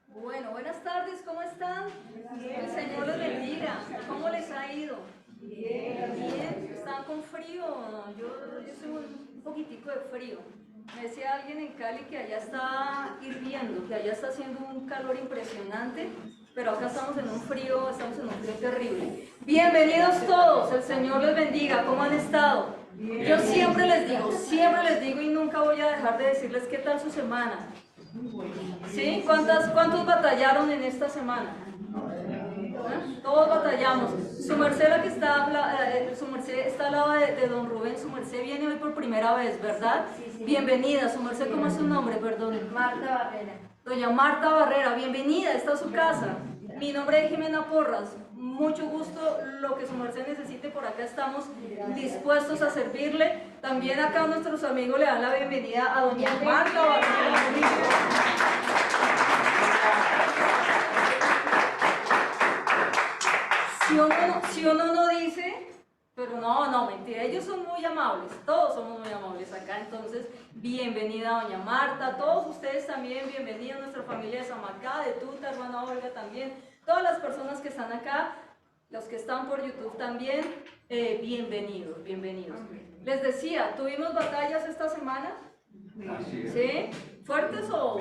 Bueno, buenas tardes, ¿cómo están? El Señor les bendiga. ¿Cómo les ha ido? Bien. ¿Están con frío? Yo tengo un poquitico de frío. Me decía alguien en Cali que allá está hirviendo, que allá está haciendo un calor impresionante, pero acá estamos en un frío terrible. Bienvenidos todos, el Señor les bendiga. ¿Cómo han estado? Yo siempre les digo y nunca voy a dejar de decirles qué tal su semana. ¿Sí? ¿Cuántos batallaron en esta semana? Todos batallamos. Su merced, la que está, su merced está al lado de don Rubén. Su merced viene hoy por primera vez, ¿verdad? Sí. Bienvenida. Su merced, ¿cómo es su nombre? Perdón. Marta Barrera. Doña Marta Barrera, bienvenida. Está a su casa. Mi nombre es Jimena Porras. Mucho gusto, lo que su merced necesite, por acá estamos dispuestos a servirle. También acá nuestros amigos le dan la bienvenida a doña Marta Barrera. Si uno no dice, pero no, mentira, ellos son muy amables, todos somos muy amables acá. Entonces, bienvenida doña Marta, todos ustedes también, bienvenidos, nuestra familia de Samacá, de Tuta, hermana Olga también, todas las personas que están acá, los que están por YouTube también, bienvenidos. Les decía, ¿tuvimos batallas esta semana? ¿Sí? ¿Fuertes o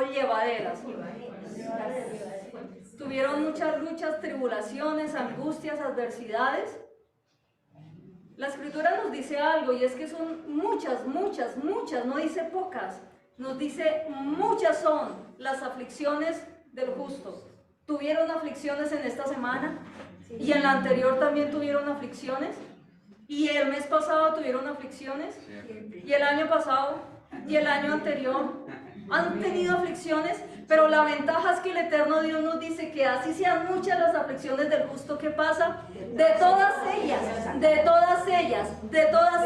llevaderas? ¿Tuvieron muchas luchas, tribulaciones, angustias, adversidades? La Escritura nos dice algo, y es que son muchas, no dice pocas, nos dice muchas son las aflicciones del justo. ¿Tuvieron aflicciones en esta semana? ¿Y en la anterior también tuvieron aflicciones? ¿Y el mes pasado tuvieron aflicciones? ¿Y el año pasado? ¿Y el año anterior? Han tenido aflicciones, pero la ventaja es que el eterno Dios nos dice que así sean muchas las aflicciones del justo, ¿qué pasa? De todas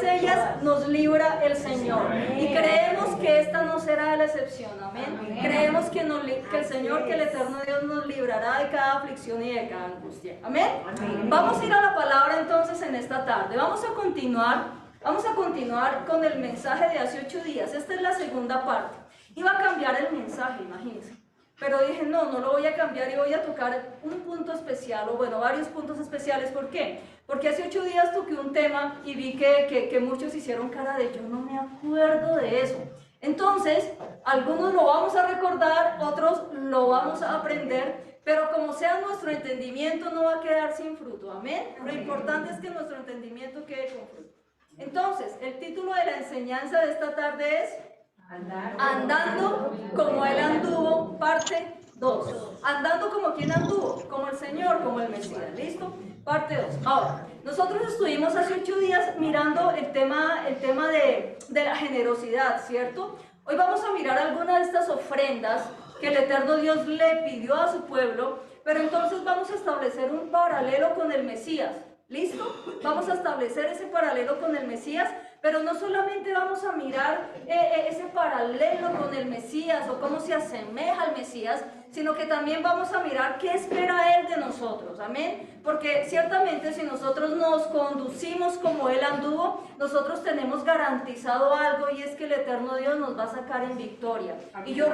ellas nos libra el Señor. Y creemos que esta no será la excepción, amén. Creemos que el Señor, que el eterno Dios nos librará de cada aflicción y de cada angustia, amén. Vamos a ir a la palabra entonces en esta tarde. Vamos a continuar con el mensaje de hace 8 días. Esta es la segunda parte. Iba a cambiar el mensaje, imagínense, pero dije no lo voy a cambiar y voy a tocar un punto especial, o bueno, varios puntos especiales. ¿Por qué? Porque hace 8 días toqué un tema y vi que muchos hicieron cara de yo no me acuerdo de eso. Entonces, algunos lo vamos a recordar, otros lo vamos a aprender, pero como sea nuestro entendimiento no va a quedar sin fruto, amén. Lo importante es que nuestro entendimiento quede con fruto. Entonces, el título de la enseñanza de esta tarde es Andando como Él anduvo, parte 2. Andando como quien anduvo, como el Señor, como el Mesías. ¿Listo? Parte 2. Ahora, nosotros estuvimos hace 8 días mirando el tema de la generosidad, ¿cierto? Hoy vamos a mirar algunas de estas ofrendas que el eterno Dios le pidió a su pueblo, pero entonces vamos a establecer un paralelo con el Mesías. ¿Listo? Vamos a establecer ese paralelo con el Mesías, pero no solamente vamos a mirar ese paralelo con el Mesías o cómo se asemeja al Mesías, sino que también vamos a mirar qué espera Él de nosotros, amén. Porque ciertamente si nosotros nos conducimos como Él anduvo, nosotros tenemos garantizado algo, y es que el eterno Dios nos va a sacar en victoria. Y yo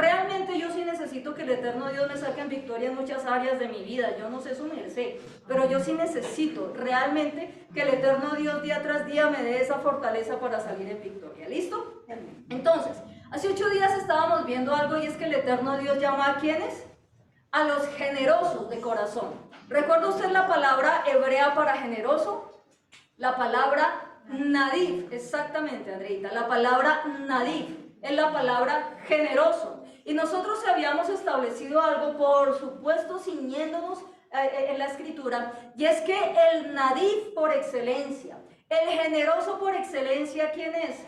sí necesito que el eterno Dios me saque en victoria en muchas áreas de mi vida. Yo no sé su merced, pero yo sí necesito realmente que el eterno Dios día tras día me dé esa fortaleza para salir en victoria. ¿Listo? Entonces, hace 8 días estábamos viendo algo, y es que el eterno Dios llama a ¿quiénes? A los generosos de corazón. ¿Recuerda usted la palabra hebrea para generoso? La palabra nadiv, exactamente, Andreita. La palabra nadiv es la palabra generoso. Y nosotros habíamos establecido algo, por supuesto, ciñéndonos en la escritura, y es que el nadiv por excelencia, el generoso por excelencia, ¿quién es?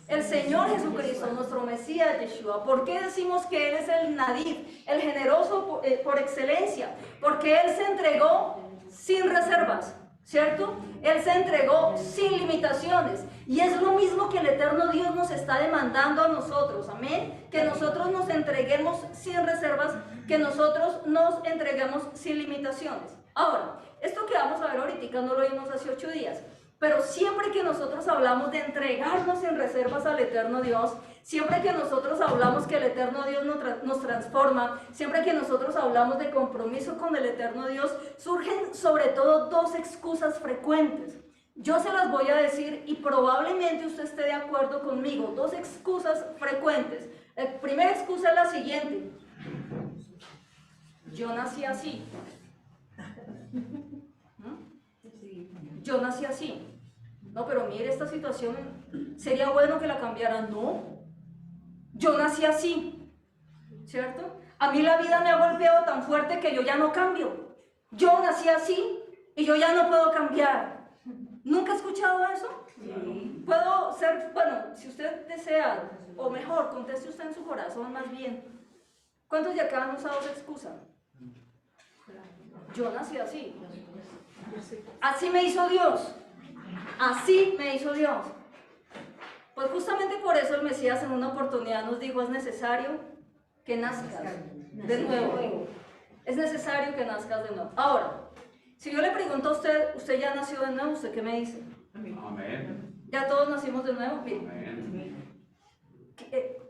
El Señor Jesucristo, nuestro Mesías Yeshua. ¿Por qué decimos que Él es el nadiv, el generoso por excelencia? Porque Él se entregó sin reservas, ¿cierto? Él se entregó sin limitaciones, y es lo mismo que el eterno Dios nos está demandando a nosotros, amén. Que nosotros nos entreguemos sin reservas, que nosotros nos entreguemos sin limitaciones. Ahora, esto que vamos a ver ahorita no lo vimos hace 8 días, Pero siempre que nosotros hablamos de entregarnos sin reservas al eterno Dios, siempre que nosotros hablamos que el eterno Dios nos transforma, siempre que nosotros hablamos de compromiso con el eterno Dios, surgen sobre todo dos excusas frecuentes. Yo se las voy a decir y probablemente usted esté de acuerdo conmigo. Dos excusas frecuentes. La primera excusa es la siguiente: yo nací así. Yo nací así. No, pero mire, esta situación sería bueno que la cambiaran. No, yo nací así, ¿cierto? A mí la vida me ha golpeado tan fuerte que yo ya no cambio. Yo nací así y yo ya no puedo cambiar. ¿Nunca ha escuchado eso? Sí. Puedo ser, bueno, si usted desea, o mejor, conteste usted en su corazón más bien. ¿Cuántos de acá han usado esa excusa? Yo nací así. Así me hizo Dios. Así me hizo Dios. Pues justamente por eso el Mesías en una oportunidad nos dijo: es necesario que nazcas de nuevo. Es necesario que nazcas de nuevo. Ahora, si yo le pregunto a usted, ¿usted ya nació de nuevo? ¿Usted qué me dice? Amén. ¿Ya todos nacimos de nuevo? Bien. Amén.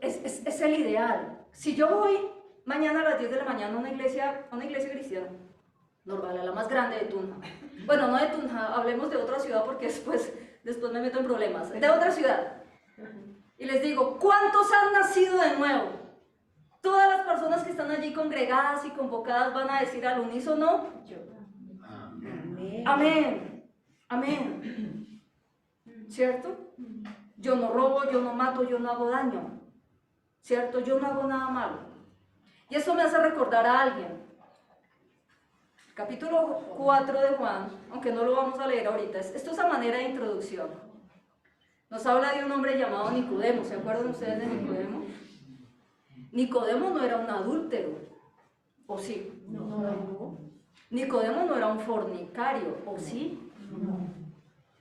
Es el ideal. Si yo voy mañana a las 10 de la mañana a una iglesia cristiana, normal, a la más grande de Tunja. Bueno, no de Tunja, hablemos de otra ciudad porque después me meto en problemas. De otra ciudad. Y les digo: ¿cuántos han nacido de nuevo? Todas las personas que están allí congregadas y convocadas van a decir al unísono: yo. Amén. Amén. Amén. ¿Cierto? Yo no robo, yo no mato, yo no hago daño. ¿Cierto? Yo no hago nada malo. Y eso me hace recordar a alguien. Capítulo 4 de Juan, aunque no lo vamos a leer ahorita, esto es a manera de introducción. Nos habla de un hombre llamado Nicodemo. ¿Se acuerdan ustedes de Nicodemo? Nicodemo no era un adúltero, ¿o sí? No. Nicodemo no era un fornicario, ¿o sí? No.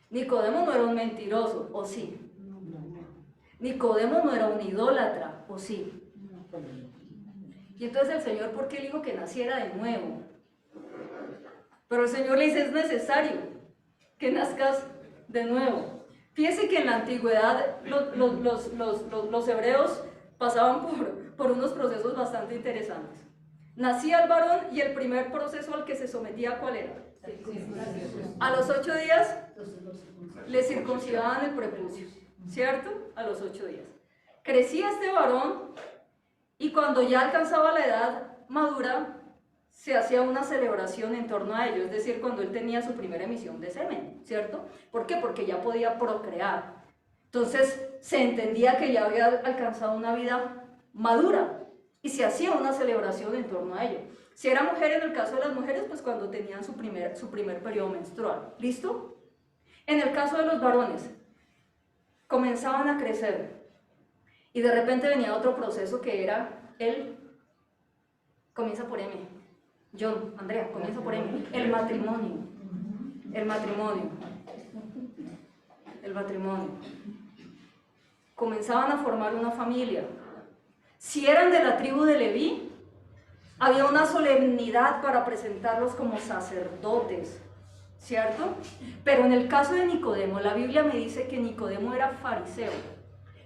Nicodemo no era un mentiroso, ¿o sí? No. Nicodemo no era un idólatra, ¿o sí? No. Y entonces el Señor, ¿por qué le dijo que naciera de nuevo? Pero el Señor le dice: es necesario que nazcas de nuevo. Fíjese que en la antigüedad los hebreos pasaban por unos procesos bastante interesantes. Nacía el varón y el primer proceso al que se sometía, ¿cuál era? A los 8 días le circuncidaban el prepucio, ¿cierto? A los 8 días. Crecía este varón y cuando ya alcanzaba la edad madura, se hacía una celebración en torno a ello, es decir, cuando él tenía su primera emisión de semen, ¿cierto? ¿Por qué? Porque ya podía procrear. Entonces se entendía que ya había alcanzado una vida madura y se hacía una celebración en torno a ello. Si era mujer, en el caso de las mujeres, pues cuando tenían su primer periodo menstrual. ¿Listo? En el caso de los varones, comenzaban a crecer y de repente venía otro proceso que era el, comienza por M. John, Andrea, comienza por M. El matrimonio. El matrimonio. El matrimonio. Comenzaban a formar una familia. Si eran de la tribu de Leví, había una solemnidad para presentarlos como sacerdotes, ¿cierto? Pero en el caso de Nicodemo, la Biblia me dice que Nicodemo era fariseo,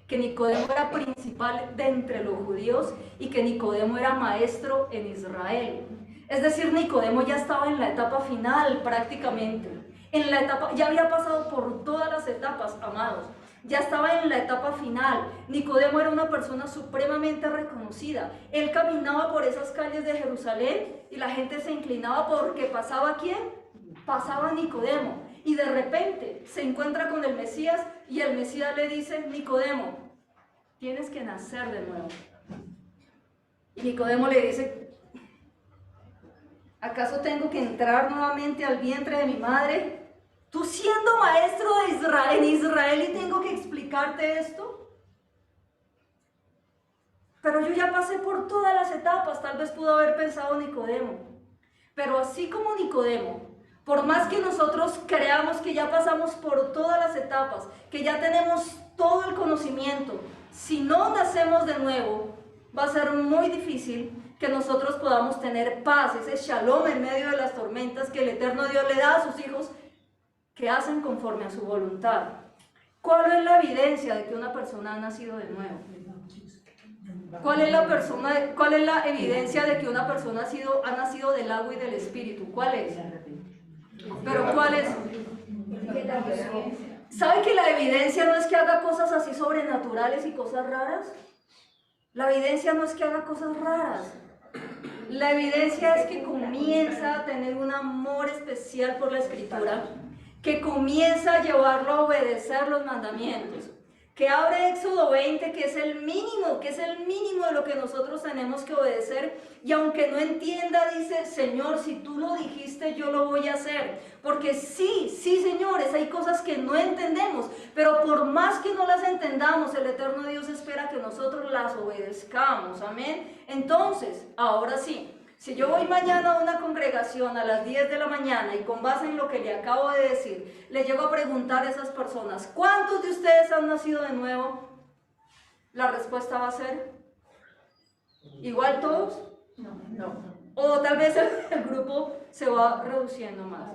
que Nicodemo era principal de entre los judíos y que Nicodemo era maestro en Israel. Es decir, Nicodemo ya estaba en la etapa final prácticamente. En la etapa, ya había pasado por todas las etapas, amados. Ya estaba en la etapa final. Nicodemo era una persona supremamente reconocida. Él caminaba por esas calles de Jerusalén y la gente se inclinaba porque pasaba ¿quién? Pasaba Nicodemo. Y de repente se encuentra con el Mesías y el Mesías le dice: Nicodemo, tienes que nacer de nuevo. Y Nicodemo le dice: ¿acaso tengo que entrar nuevamente al vientre de mi madre? ¿Tú siendo maestro en Israel y tengo que explicarte esto? Pero yo ya pasé por todas las etapas, tal vez pudo haber pensado Nicodemo. Pero así como Nicodemo, por más que nosotros creamos que ya pasamos por todas las etapas, que ya tenemos todo el conocimiento, si no nacemos de nuevo, va a ser muy difícil que nosotros podamos tener paz, ese shalom en medio de las tormentas que el eterno Dios le da a sus hijos que hacen conforme a su voluntad. ¿Cuál es la evidencia de que una persona ha nacido de nuevo? ¿Cuál es la evidencia de que una persona ha nacido del agua y del espíritu? ¿Cuál es? Pero ¿cuál es? ¿Sabe que la evidencia no es que haga cosas así sobrenaturales y cosas raras? La evidencia no es que haga cosas raras. La evidencia es que comienza a tener un amor especial por la Escritura, que comienza a llevarlo a obedecer los mandamientos, que abre Éxodo 20, que es el mínimo de lo que nosotros tenemos que obedecer, y aunque no entienda, dice: Señor, si tú lo dijiste, yo lo voy a hacer, porque sí, señores, hay cosas que no entendemos, pero por más que no las entendamos, el eterno Dios espera que nosotros las obedezcamos, amén. Entonces, ahora sí, si yo voy mañana a una congregación a las 10 de la mañana y con base en lo que le acabo de decir, le llego a preguntar a esas personas: ¿cuántos de ustedes han nacido de nuevo? La respuesta va a ser: ¿igual todos? No. O tal vez el grupo se va reduciendo más.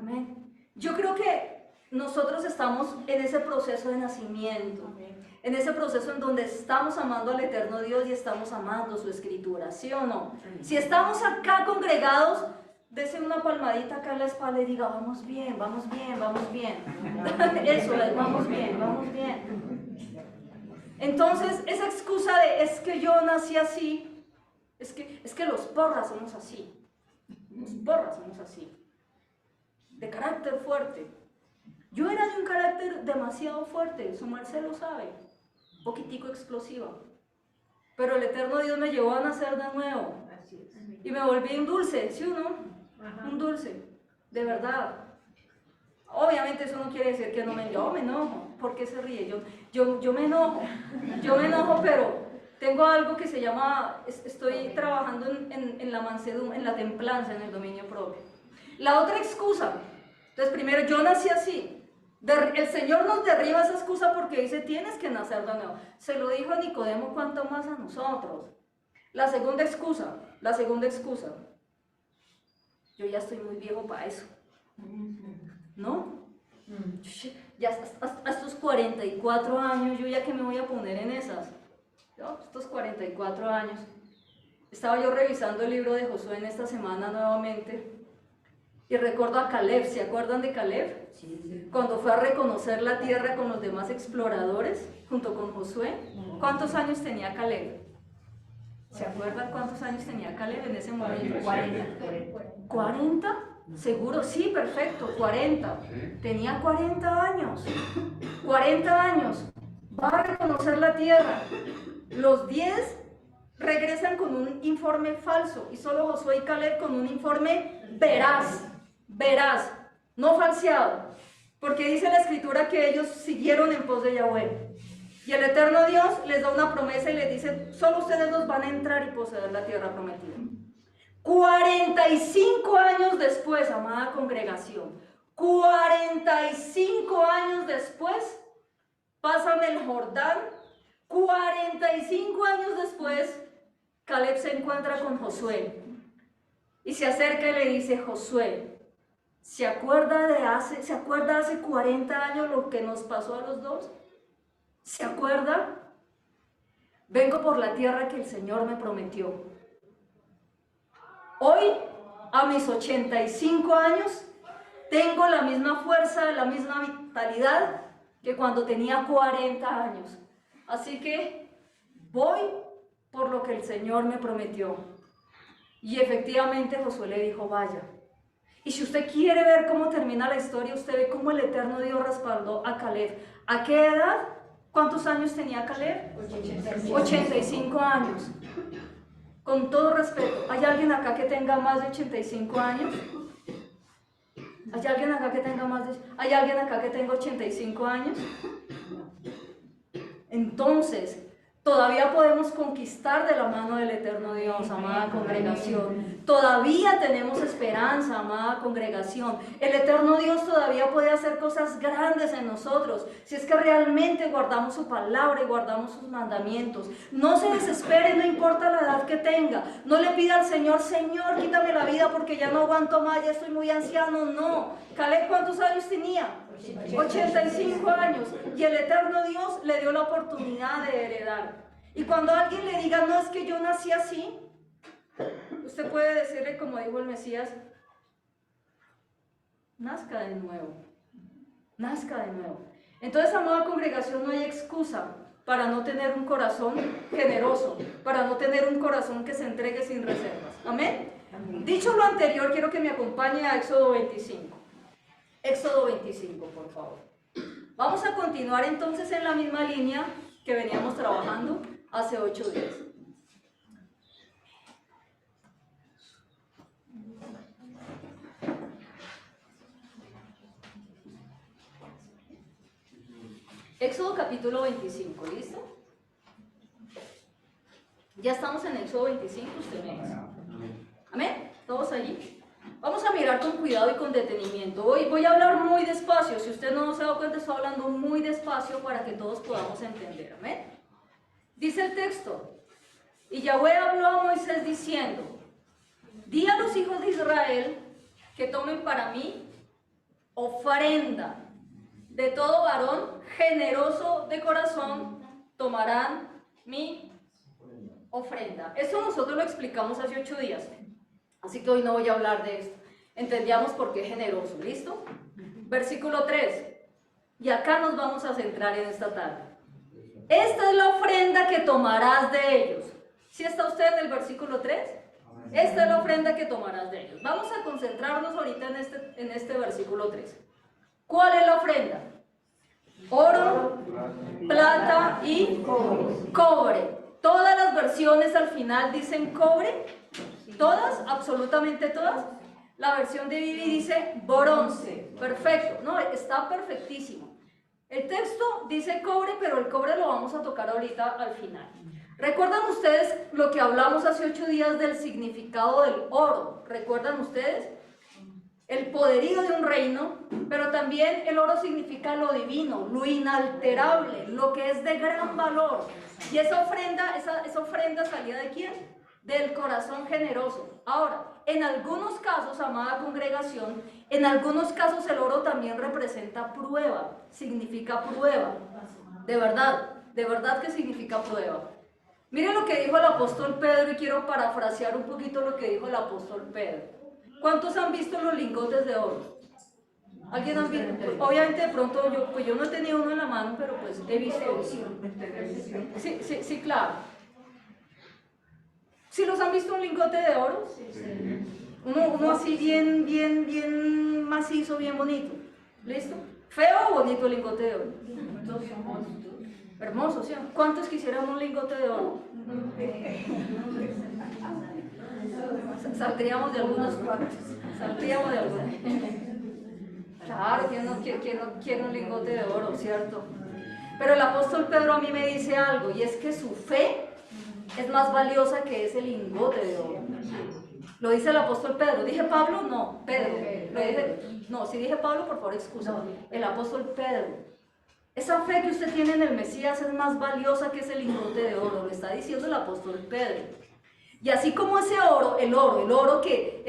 Amén. Yo creo que nosotros estamos en ese proceso de nacimiento, en ese proceso en donde estamos amando al eterno Dios y estamos amando su Escritura, ¿sí o no? Si estamos acá congregados, dese una palmadita acá en la espalda y diga: vamos bien, vamos bien, vamos bien. Eso es, vamos bien, vamos bien. Entonces, esa excusa de: es que yo nací así, es que los porras somos así, los porras somos así, de carácter fuerte. Yo era de un carácter demasiado fuerte, su merced lo sabe, poquitico explosiva, pero el eterno Dios me llevó a nacer de nuevo y me volví un dulce, ¿sí o no? Un dulce, de verdad. Obviamente eso no quiere decir que yo me enojo. ¿Por qué se ríe? Yo me enojo, pero tengo algo que se llama, estoy trabajando en la mansedumbre, en la templanza, en el dominio propio. La otra excusa, entonces primero, yo nací así. El Señor nos derriba esa excusa porque dice: tienes que nacer de nuevo. Se lo dijo a Nicodemo, cuánto más a nosotros. La segunda excusa, yo ya estoy muy viejo para eso, ¿no? Ya hasta estos 44 años, yo ya que me voy a poner en esas, ¿no? Estos 44 años. Estaba yo revisando el libro de Josué en esta semana nuevamente y recuerdo a Caleb. ¿Se acuerdan de Caleb? Sí. Cuando fue a reconocer la tierra con los demás exploradores junto con Josué. ¿Cuántos años tenía Caleb? ¿Se acuerdan cuántos años tenía Caleb en ese momento? 40. ¿Seguro? Sí, perfecto, 40. Tenía 40 años. 40 años. Va a reconocer la tierra. Los 10 regresan con un informe falso y solo Josué y Caleb con un informe veraz, no falseado, porque dice la Escritura que ellos siguieron en pos de Yahweh. Y el eterno Dios les da una promesa y les dice: solo ustedes dos van a entrar y poseer la tierra prometida. 45 años después, amada congregación, 45 años después, pasan el Jordán. 45 años después, Caleb se encuentra con Josué y se acerca y le dice: Josué, ¿se acuerda hace 40 años lo que nos pasó a los dos? ¿Se acuerda? Vengo por la tierra que el Señor me prometió. Hoy, a mis 85 años, tengo la misma fuerza, la misma vitalidad que cuando tenía 40 años. Así que voy por lo que el Señor me prometió. Y efectivamente Josué le dijo: vaya. Y si usted quiere ver cómo termina la historia, usted ve cómo el eterno Dios respaldó a Caleb. ¿A qué edad? ¿Cuántos años tenía Caleb? 85 años. Con todo respeto, ¿hay alguien acá que tenga más de 85 años? ¿Hay alguien acá que tenga 85 años? Entonces, Todavía podemos conquistar de la mano del eterno Dios, amada congregación. Todavía tenemos esperanza, amada congregación. El eterno Dios todavía puede hacer cosas grandes en nosotros, si es que realmente guardamos su palabra y guardamos sus mandamientos. No se desespere, no importa la edad que tenga. No le pida al Señor, Señor, quítame la vida porque ya no aguanto más, ya estoy muy anciano. No. Caleb, ¿cuántos años tenía? 85 años, y el eterno Dios le dio la oportunidad de heredar. Y cuando alguien le diga, no, es que yo nací así, usted puede decirle, como dijo el Mesías, nazca de nuevo, nazca de nuevo. Entonces, amada congregación, no hay excusa para no tener un corazón generoso, para no tener un corazón que se entregue sin reservas. Amén. Dicho lo anterior, quiero que me acompañe a Éxodo 25. Éxodo 25, por favor. Vamos a continuar entonces en la misma línea que veníamos trabajando hace 8 días. Éxodo capítulo 25, ¿listo? Ya estamos en Éxodo 25, usted me dice. ¿Amén? ¿Todos allí? Vamos a mirar con cuidado y con detenimiento. Hoy voy a hablar muy despacio. Si usted no se ha dado cuenta, estoy hablando muy despacio para que todos podamos entender. ¿Amén? Dice el texto: y Yahweh habló a Moisés diciendo: di a los hijos de Israel que tomen para mí ofrenda. De todo varón generoso de corazón tomarán mi ofrenda. Esto nosotros lo explicamos hace 8 días. Así que hoy no voy a hablar de esto. Entendíamos por qué generoso, ¿listo? Versículo 3. Y acá nos vamos a centrar en esta tarde. Esta es la ofrenda que tomarás de ellos. ¿Sí está usted en el versículo 3? Esta es la ofrenda que tomarás de ellos. Vamos a concentrarnos ahorita en este versículo 3. ¿Cuál es la ofrenda? Oro, plata y cobre. Todas las versiones al final dicen cobre. ¿Todas? ¿Absolutamente todas? La versión de Vivi dice bronce. Perfecto. No, está perfectísimo. El texto dice cobre, pero el cobre lo vamos a tocar ahorita al final. ¿Recuerdan ustedes lo que hablamos hace 8 días del significado del oro? ¿Recuerdan ustedes? El poderío de un reino, pero también el oro significa lo divino, lo inalterable, lo que es de gran valor. Y esa ofrenda salía ¿de quién? Del corazón generoso. Ahora, en algunos casos, amada congregación, en algunos casos el oro también representa prueba, significa prueba. De verdad que significa prueba. Miren lo que dijo el apóstol Pedro, y quiero parafrasear un poquito lo que dijo el apóstol Pedro. ¿Cuántos han visto los lingotes de oro? ¿Alguien ha visto? Pues, obviamente de pronto yo no he tenido uno en la mano, pero pues he visto. Sí, claro. ¿Sí los han visto un lingote de oro? Sí. Uno así bien macizo, bien bonito. ¿Listo? ¿Feo o bonito el lingote de oro? Hermoso, ¿sí? ¿Cuántos quisieran un lingote de oro? Saldríamos de algunos cuantos. Saldríamos de algunos. Claro, ¿quién no quiere un lingote de oro, cierto? Pero el apóstol Pedro a mí me dice algo, y es que su fe es más valiosa que ese lingote de oro. Lo dice el apóstol Pedro. ¿Dije Pablo? No, Pedro. No, si dije Pablo, por favor, excusa. El apóstol Pedro. Esa fe que usted tiene en el Mesías es más valiosa que ese lingote de oro. Lo está diciendo el apóstol Pedro. Y así como ese oro, el oro que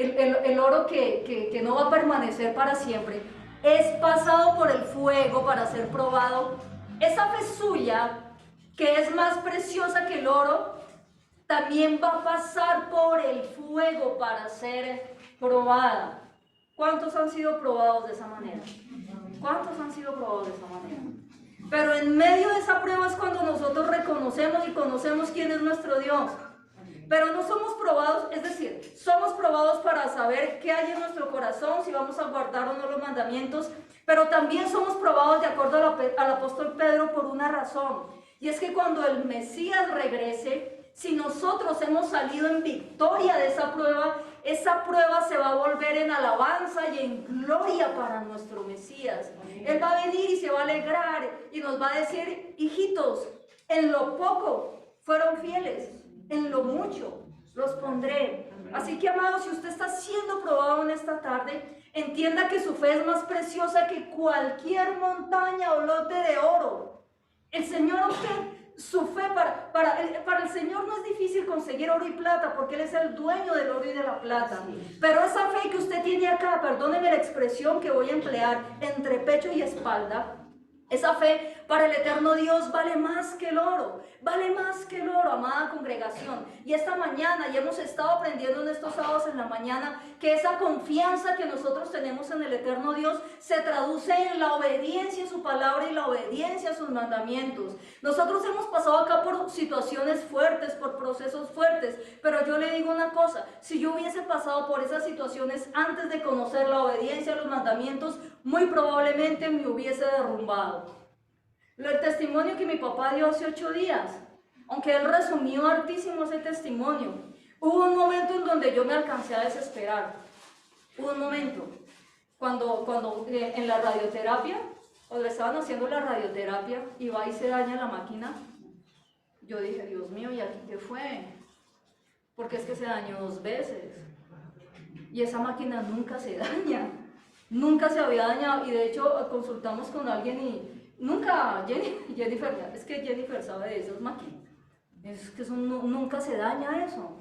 no va a permanecer para siempre, es pasado por el fuego para ser probado. Esa fe suya, que es más preciosa que el oro, también va a pasar por el fuego para ser probada. ¿Cuántos han sido probados de esa manera? ¿Cuántos han sido probados de esa manera? Pero en medio de esa prueba es cuando nosotros reconocemos y conocemos quién es nuestro Dios. Pero no somos probados, es decir, somos probados para saber qué hay en nuestro corazón, si vamos a guardar o no los mandamientos, pero también somos probados de acuerdo al apóstol Pedro por una razón. Y es que cuando el Mesías regrese, si nosotros hemos salido en victoria de esa prueba se va a volver en alabanza y en gloria para nuestro Mesías. Él va a venir y se va a alegrar y nos va a decir: hijitos, en lo poco fueron fieles, en lo mucho los pondré. Así que, amados, si usted está siendo probado en esta tarde, entienda que su fe es más preciosa que cualquier montaña o lote de oro. El Señor a usted, su fe, para el Señor no es difícil conseguir oro y plata, porque Él es el dueño del oro y de la plata. Pero esa fe que usted tiene acá, perdóneme la expresión que voy a emplear, entre pecho y espalda, esa fe para el eterno Dios vale más que el oro, vale más que el oro, amada congregación. Y esta mañana, y hemos estado aprendiendo en estos sábados en la mañana, que esa confianza que nosotros tenemos en el eterno Dios se traduce en la obediencia a su palabra y la obediencia a sus mandamientos. Nosotros hemos pasado acá por situaciones fuertes, por procesos fuertes, pero yo le digo una cosa, si yo hubiese pasado por esas situaciones antes de conocer la obediencia a los mandamientos, muy probablemente me hubiese derrumbado. El testimonio que mi papá dio hace 8 días, aunque él resumió hartísimo ese testimonio, hubo un momento en donde yo me alcancé a desesperar. Hubo un momento cuando en la radioterapia, o le estaban haciendo la radioterapia y va y se daña la máquina. Yo dije, Dios mío, ¿y aquí qué fue? Porque es que se dañó 2 veces y esa máquina nunca se daña. Nunca se había dañado, y de hecho consultamos con alguien y nunca, Jennifer, es que Jennifer sabe de esas máquinas, es que eso nunca se daña eso.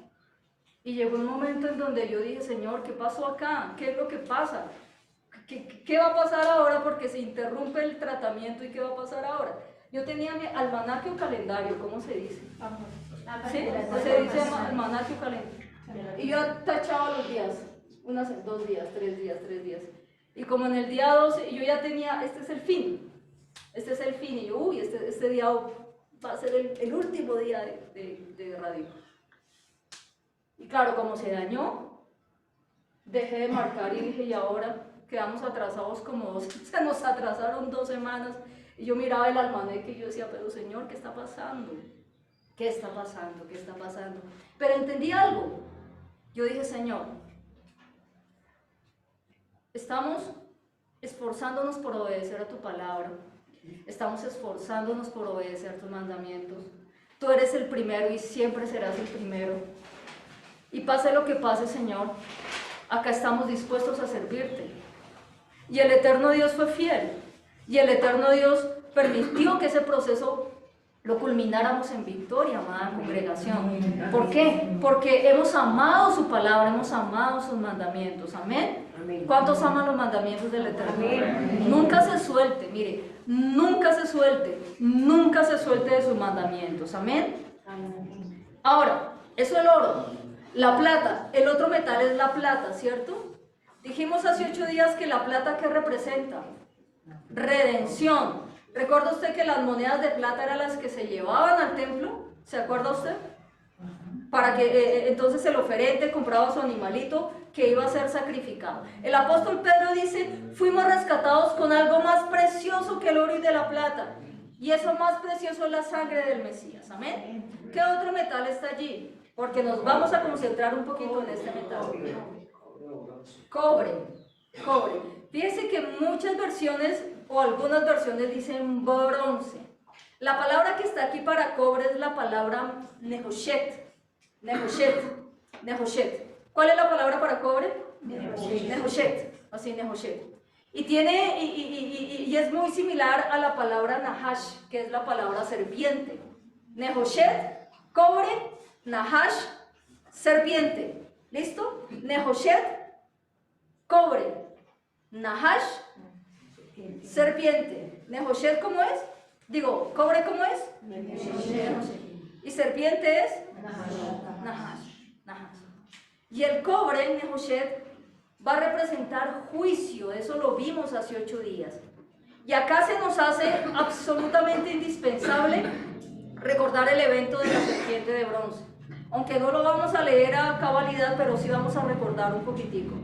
Y llegó un momento en donde yo dije, Señor, ¿qué pasó acá? ¿Qué es lo que pasa? ¿Qué va a pasar ahora? Porque se interrumpe el tratamiento, ¿y qué va a pasar ahora? Yo tenía mi almanaque o calendario, ¿cómo se dice? ¿Sí? Se dice almanaque o calendario. Y yo tachaba los días, 2 días, 3 días, 3 días. Y como en el día 12, yo ya tenía, este es el fin, y yo, uy, este día va a ser el último día de radio. Y claro, como se dañó, dejé de marcar y dije, y ahora quedamos atrasados como se nos atrasaron 2 semanas, y yo miraba el almanaque y yo decía, pero Señor, ¿qué está pasando? ¿Qué está pasando? ¿Qué está pasando? Pero entendí algo, yo dije, Señor, estamos esforzándonos por obedecer a tu palabra. Estamos esforzándonos por obedecer tus mandamientos. Tú eres el primero y siempre serás el primero. Y pase lo que pase, Señor, acá estamos dispuestos a servirte. Y el eterno Dios fue fiel. Y el eterno Dios permitió que ese proceso lo culmináramos en victoria, amada congregación. ¿Por qué? Porque hemos amado su palabra, hemos amado sus mandamientos. Amén. ¿Cuántos aman los mandamientos del Eterno? Nunca se suelte, mire, nunca se suelte de sus mandamientos. Amén. Ahora, eso es el oro. La plata, el otro metal es la plata, ¿cierto? Dijimos hace 8 días que la plata, ¿qué representa? Redención. ¿Recuerda usted que las monedas de plata eran las que se llevaban al templo? ¿Se acuerda usted? Para que entonces el oferente compraba su animalito que iba a ser sacrificado. El apóstol Pedro dice, fuimos rescatados con algo más precioso que el oro y de la plata. Y eso más precioso es la sangre del Mesías. Amén. ¿Qué otro metal está allí? Porque nos vamos a concentrar un poquito en este metal. Cobre. Fíjense que muchas versiones o algunas versiones dicen bronce. La palabra que está aquí para cobre es la palabra Nehoshet. ¿Cuál es la palabra para cobre? Nehoshet. Así, Nehoshet. Y es muy similar a la palabra Nahash, que es la palabra serpiente. Nehoshet, cobre, Nahash, serpiente. ¿Listo? Nehoshet, cobre, Nahash, serpiente. Nehoshet, ¿cómo es? Digo, ¿cobre cómo es? Nehoshet. Y serpiente es Nahash. Y el cobre, Nehoshet, va a representar juicio. Eso lo vimos hace 8 días. Y acá se nos hace absolutamente indispensable recordar el evento de la serpiente de bronce. Aunque no lo vamos a leer a cabalidad, pero sí vamos a recordar un poquitico.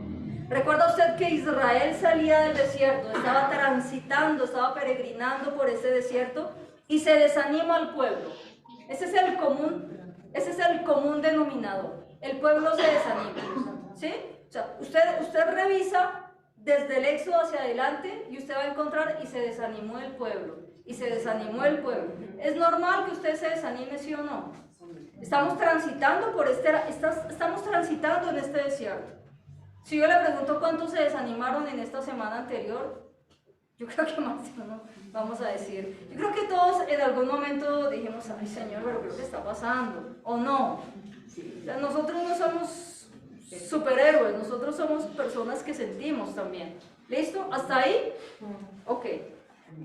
¿Recuerda usted que Israel salía del desierto? Estaba transitando, estaba peregrinando por ese desierto y se desanima al pueblo. Ese es el común denominador. El pueblo se desanima. ¿Sí? O sea, usted revisa desde el Éxodo hacia adelante y usted va a encontrar y se desanimó el pueblo. Y se desanimó el pueblo. ¿Es normal que usted se desanime, sí o no? Estamos transitando estamos transitando en este desierto. Si yo le pregunto cuántos se desanimaron en esta semana anterior, yo creo que más de uno, vamos a decir. Yo creo que todos en algún momento dijimos, ay Señor, pero ¿qué está pasando? ¿O no? O sea, nosotros no somos superhéroes, nosotros somos personas que sentimos también. ¿Listo? ¿Hasta ahí? Ok.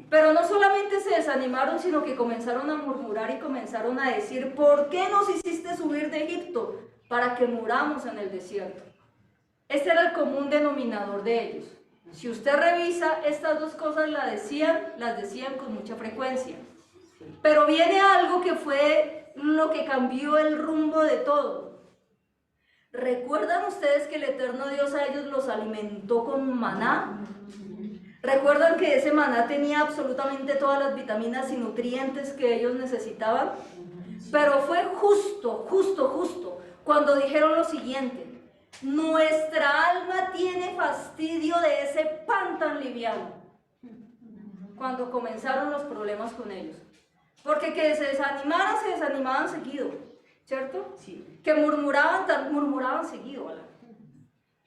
Pero no solamente se desanimaron, sino que comenzaron a murmurar y comenzaron a decir, ¿por qué nos hiciste subir de Egipto? Para que muramos en el desierto. Este era el común denominador de ellos. Si usted revisa, estas dos cosas las decían con mucha frecuencia. Pero viene algo que fue lo que cambió el rumbo de todo. ¿Recuerdan ustedes que el eterno Dios a ellos los alimentó con maná? ¿Recuerdan que ese maná tenía absolutamente todas las vitaminas y nutrientes que ellos necesitaban? Pero fue justo cuando dijeron lo siguiente: nuestra alma tiene fastidio de ese pan tan liviano. Cuando comenzaron los problemas con ellos. Porque que se desanimaban seguido, ¿cierto? Sí. Que murmuraban seguido, ¿verdad?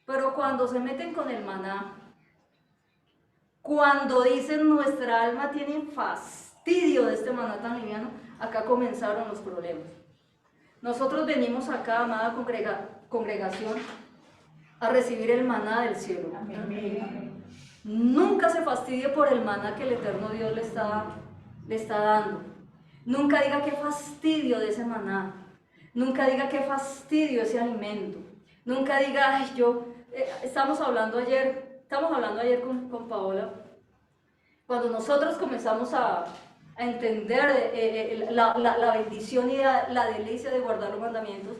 Pero cuando se meten con el maná, cuando dicen nuestra alma tiene fastidio de este maná tan liviano, acá comenzaron los problemas. Nosotros venimos acá, amada congregación, a recibir el maná del cielo. Amén. Nunca se fastidie por el maná que el eterno Dios le está dando. Nunca diga qué fastidio de ese maná. Nunca diga qué fastidio ese alimento. Nunca diga, ay, estamos hablando ayer con Paola, cuando nosotros comenzamos a entender la bendición y la delicia de guardar los mandamientos,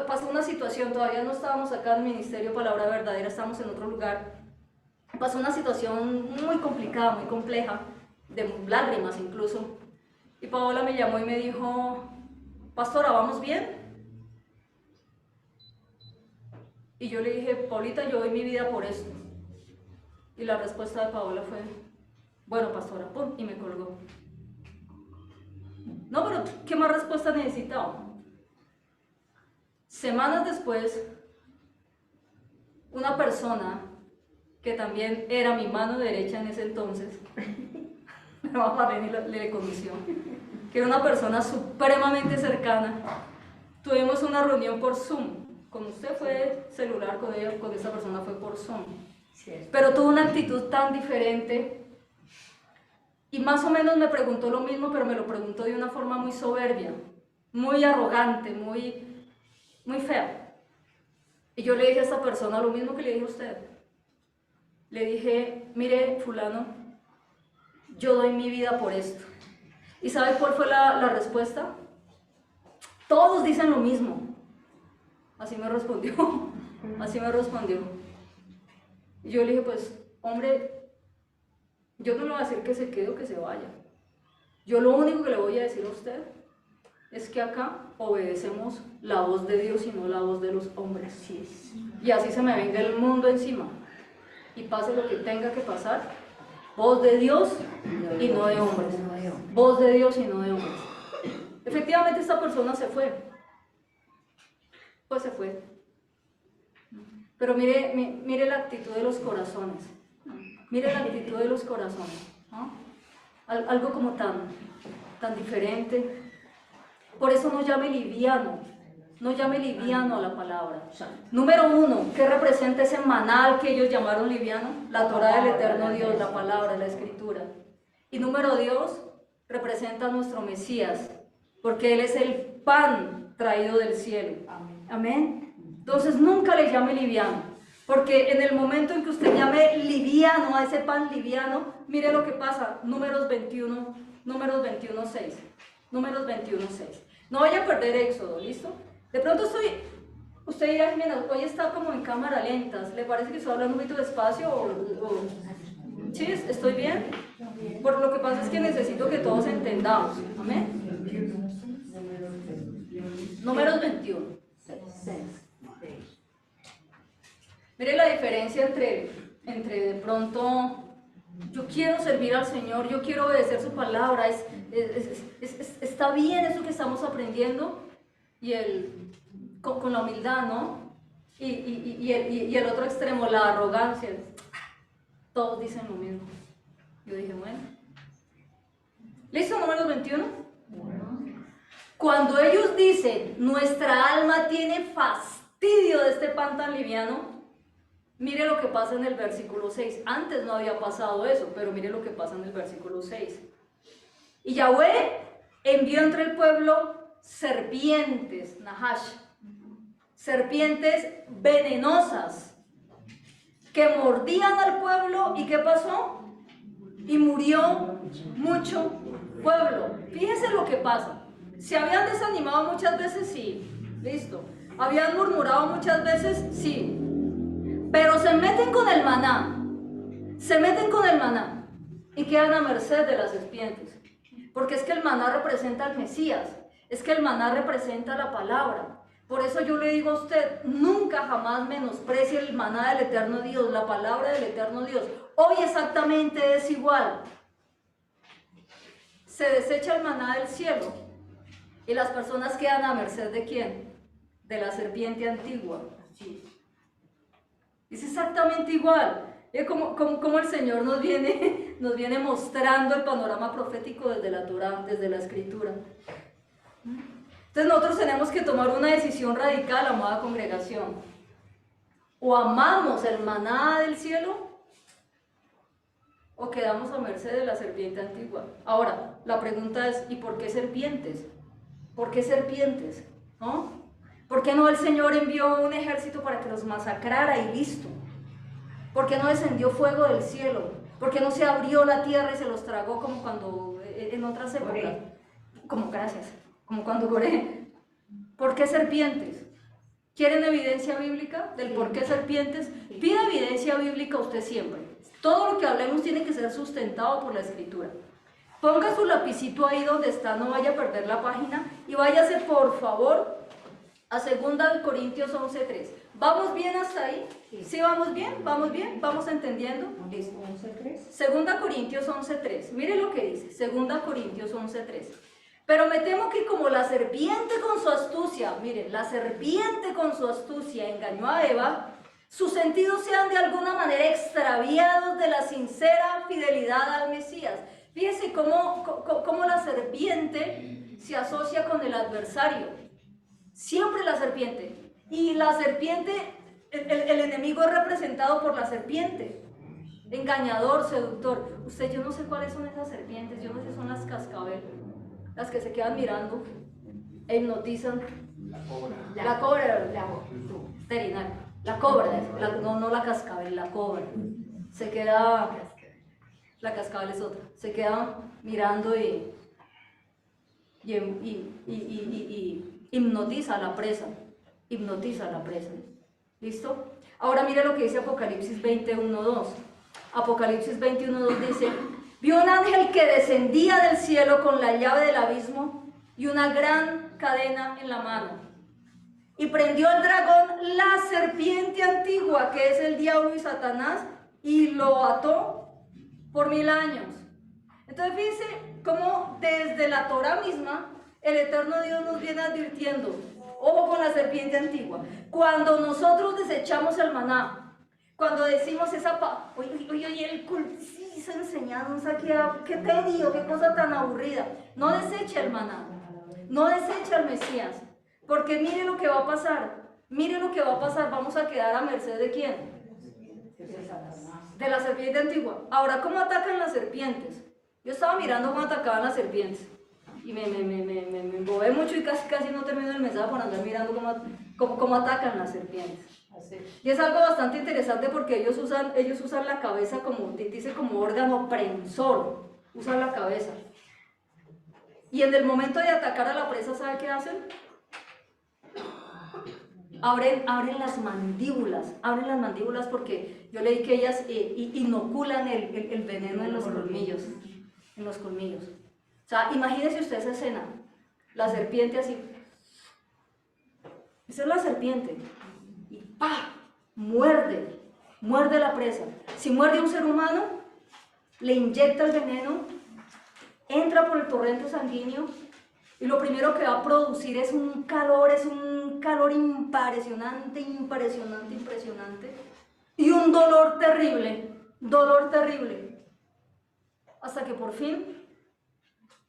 pasó una situación, todavía no estábamos acá en el Ministerio Palabra Verdadera, estamos en otro lugar. Pasó una situación muy complicada, muy compleja, de lágrimas incluso. Y Paola me llamó y me dijo, pastora, ¿vamos bien? Y yo le dije, Paulita, yo doy mi vida por esto. Y la respuesta de Paola fue, bueno, pastora, pum, y me colgó. No, pero ¿qué más respuesta necesitaba? Semanas después, una persona que también era mi mano derecha en ese entonces, le conoció, que era una persona supremamente cercana. Tuvimos una reunión por Zoom. Con usted fue celular, con esa persona fue por Zoom. Pero tuvo una actitud tan diferente y más o menos me preguntó lo mismo, pero me lo preguntó de una forma muy soberbia, muy arrogante, muy fea. Y yo le dije a esta persona lo mismo que le dije a usted. Le dije, mire, fulano, yo doy mi vida por esto. ¿Y sabe cuál fue la respuesta? Todos dicen lo mismo. Así me respondió. Y yo le dije, pues, hombre, yo no le voy a decir que se quede o que se vaya. Yo lo único que le voy a decir a usted es que acá obedecemos la voz de Dios y no la voz de los hombres. Y así se me venga el mundo encima y pase lo que tenga que pasar, voz de Dios y no de hombres. Voz de Dios y no de hombres. Efectivamente esta persona se fue. Pues se fue. Pero mire la actitud de los corazones. Mire la actitud de los corazones, ¿no? Algo como tan diferente. Por eso no llame liviano a la palabra. Número uno, ¿qué representa ese maná que ellos llamaron liviano? La Torá del eterno Dios, la palabra, la escritura. Y número dos, representa a nuestro Mesías, porque Él es el pan traído del cielo. Amén. Entonces nunca le llame liviano, porque en el momento en que usted llame liviano a ese pan liviano, mire lo que pasa. Números 21:6. No vaya a perder Éxodo, ¿listo? De pronto usted dirá, Jimena, hoy está como en cámara lenta, ¿le parece que estoy hablando un poquito despacio? ¿Sí? ¿Estoy bien? Por lo que pasa es que necesito que todos entendamos. Amén. Números 21. Mire la diferencia entre de pronto, yo quiero servir al Señor, yo quiero obedecer su palabra, es Está bien eso que estamos aprendiendo, y con la humildad, ¿no? Y el otro extremo, la arrogancia. Todos dicen lo mismo. Yo dije, bueno. ¿Listo? Número 21. Cuando ellos dicen, nuestra alma tiene fastidio de este pan tan liviano, mire lo que pasa en el versículo 6. Antes no había pasado eso, pero mire lo que pasa en el versículo 6. Y Yahweh envió entre el pueblo serpientes, Nahash, serpientes venenosas, que mordían al pueblo. ¿Y qué pasó? Y murió mucho pueblo. Fíjense lo que pasa. ¿Se habían desanimado muchas veces? Sí. Listo. ¿Habían murmurado muchas veces? Sí. Pero se meten con el maná. Se meten con el maná y quedan a merced de las serpientes. Porque es que el maná representa al Mesías. Es que el maná representa la palabra. Por eso yo le digo a usted, nunca jamás menosprecie el maná del eterno Dios, la palabra del eterno Dios. Hoy exactamente es igual. Se desecha el maná del cielo y las personas quedan a merced ¿de quién? De la serpiente antigua. Es exactamente igual. Es como el Señor nos viene mostrando el panorama profético desde la Torá, desde la Escritura. Entonces nosotros tenemos que tomar una decisión radical, amada congregación. O amamos el maná del cielo, o quedamos a merced de la serpiente antigua. Ahora, la pregunta es, ¿y por qué serpientes? ¿Por qué serpientes? ¿No? ¿Por qué no el Señor envió un ejército para que los masacrara y listo? ¿Por qué no descendió fuego del cielo? ¿Por qué no se abrió la tierra y se los tragó como cuando en otras épocas? Como cuando Coré. ¿Por qué serpientes? ¿Quieren evidencia bíblica del por qué serpientes? Pida evidencia bíblica usted siempre. Todo lo que hablemos tiene que ser sustentado por la Escritura. Ponga su lapicito ahí donde está, no vaya a perder la página, y váyase por favor a 2 Corintios 11:3. ¿Vamos bien hasta ahí? ¿Sí vamos bien? ¿Vamos bien? ¿Vamos entendiendo? Listo. 2 Corintios 11:3. Mire lo que dice, 2 Corintios 11:3. Pero me temo que como la serpiente con su astucia, miren, la serpiente con su astucia engañó a Eva, sus sentidos sean de alguna manera extraviados de la sincera fidelidad al Mesías. Fíjense cómo la serpiente se asocia con el adversario. Siempre la serpiente. Y la serpiente, el enemigo es representado por la serpiente. Engañador, seductor. Yo no sé cuáles son esas serpientes, yo no sé si son las cascabeles. Las que se quedan mirando e hipnotizan. La cobra. Veterinaria. La cobra, no la cascabel, la cobra. Se queda, la cascabel es otra. Se queda mirando y hipnotiza a la presa. Hipnotiza a la presa. ¿Listo? Ahora mire lo que dice Apocalipsis 21:2. Apocalipsis 21:2 dice: vio un ángel que descendía del cielo con la llave del abismo y una gran cadena en la mano. Y prendió al dragón, la serpiente antigua, que es el diablo y Satanás, y lo ató por 1000 años. Entonces fíjense cómo desde la Torá misma, el eterno Dios nos viene advirtiendo, ojo con la serpiente antigua. Cuando nosotros desechamos el maná, cuando decimos oye, el culto, esa enseñanza, qué tedio, qué cosa tan aburrida. No deseche el maná, no deseche al Mesías, porque mire lo que va a pasar, vamos a quedar a merced ¿de quién? De la serpiente antigua. Ahora, ¿cómo atacan las serpientes? Yo estaba mirando cómo atacaban las serpientes y me embobé mucho y casi no termino el mensaje por andar mirando cómo atacan las serpientes. Y es algo bastante interesante porque ellos usan la cabeza como órgano prensor, usan la cabeza. Y en el momento de atacar a la presa, ¿sabe qué hacen? Abren las mandíbulas porque yo leí que ellas inoculan el veneno en los colmillos. O sea, imagínese usted esa escena, la serpiente así. Esa es la serpiente. Y ¡pah! Muerde la presa. Si muerde a un ser humano, le inyecta el veneno entra por el torrente sanguíneo y lo primero que va a producir es un calor impresionante, y un dolor terrible, hasta que por fin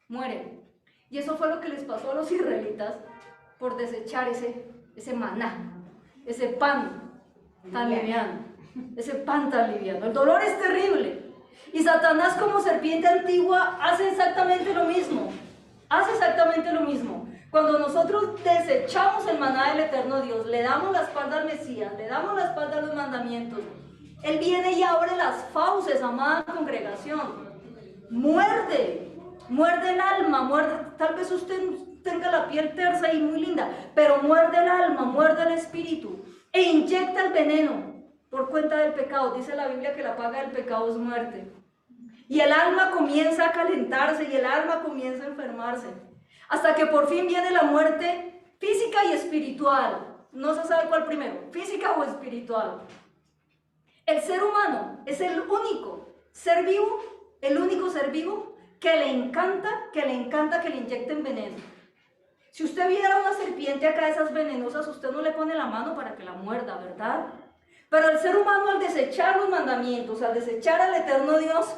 mueren. Y eso fue lo que les pasó a los israelitas por desechar ese maná, ese pan tan liviano, El dolor es terrible. Y Satanás, como serpiente antigua, hace exactamente lo mismo. Cuando nosotros desechamos el maná del eterno Dios, le damos la espalda al Mesías, le damos la espalda a los mandamientos, Él viene y abre las fauces, amada congregación. Muerde el alma, tal vez usted tenga la piel tersa y muy linda, pero muerde el alma, muerde el espíritu e inyecta el veneno por cuenta del pecado. Dice la Biblia que la paga del pecado es muerte. Y el alma comienza a calentarse y el alma comienza a enfermarse, hasta que por fin viene la muerte física y espiritual. No se sabe cuál primero, física o espiritual. El ser humano es el único ser vivo que le encanta que le inyecten veneno. Si usted viera una serpiente acá, esas venenosas, usted no le pone la mano para que la muerda, ¿verdad? Pero el ser humano, al desechar los mandamientos, al desechar al eterno Dios,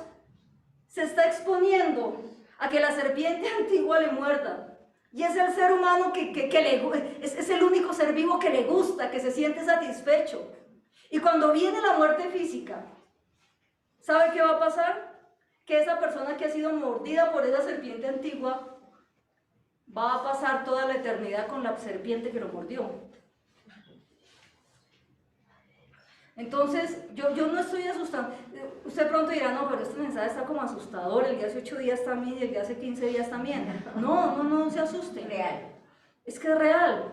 se está exponiendo a que la serpiente antigua le muerda. Y es el ser humano es el único ser vivo que le gusta, que se siente satisfecho. Y cuando viene la muerte física, ¿sabe qué va a pasar? Que esa persona que ha sido mordida por esa serpiente antigua va a pasar toda la eternidad con la serpiente que lo mordió. Entonces, yo no estoy asustando. Usted pronto dirá, no, pero este mensaje está como asustador, el de hace 8 días también y el de hace 15 días también. No se asuste. Es que es real.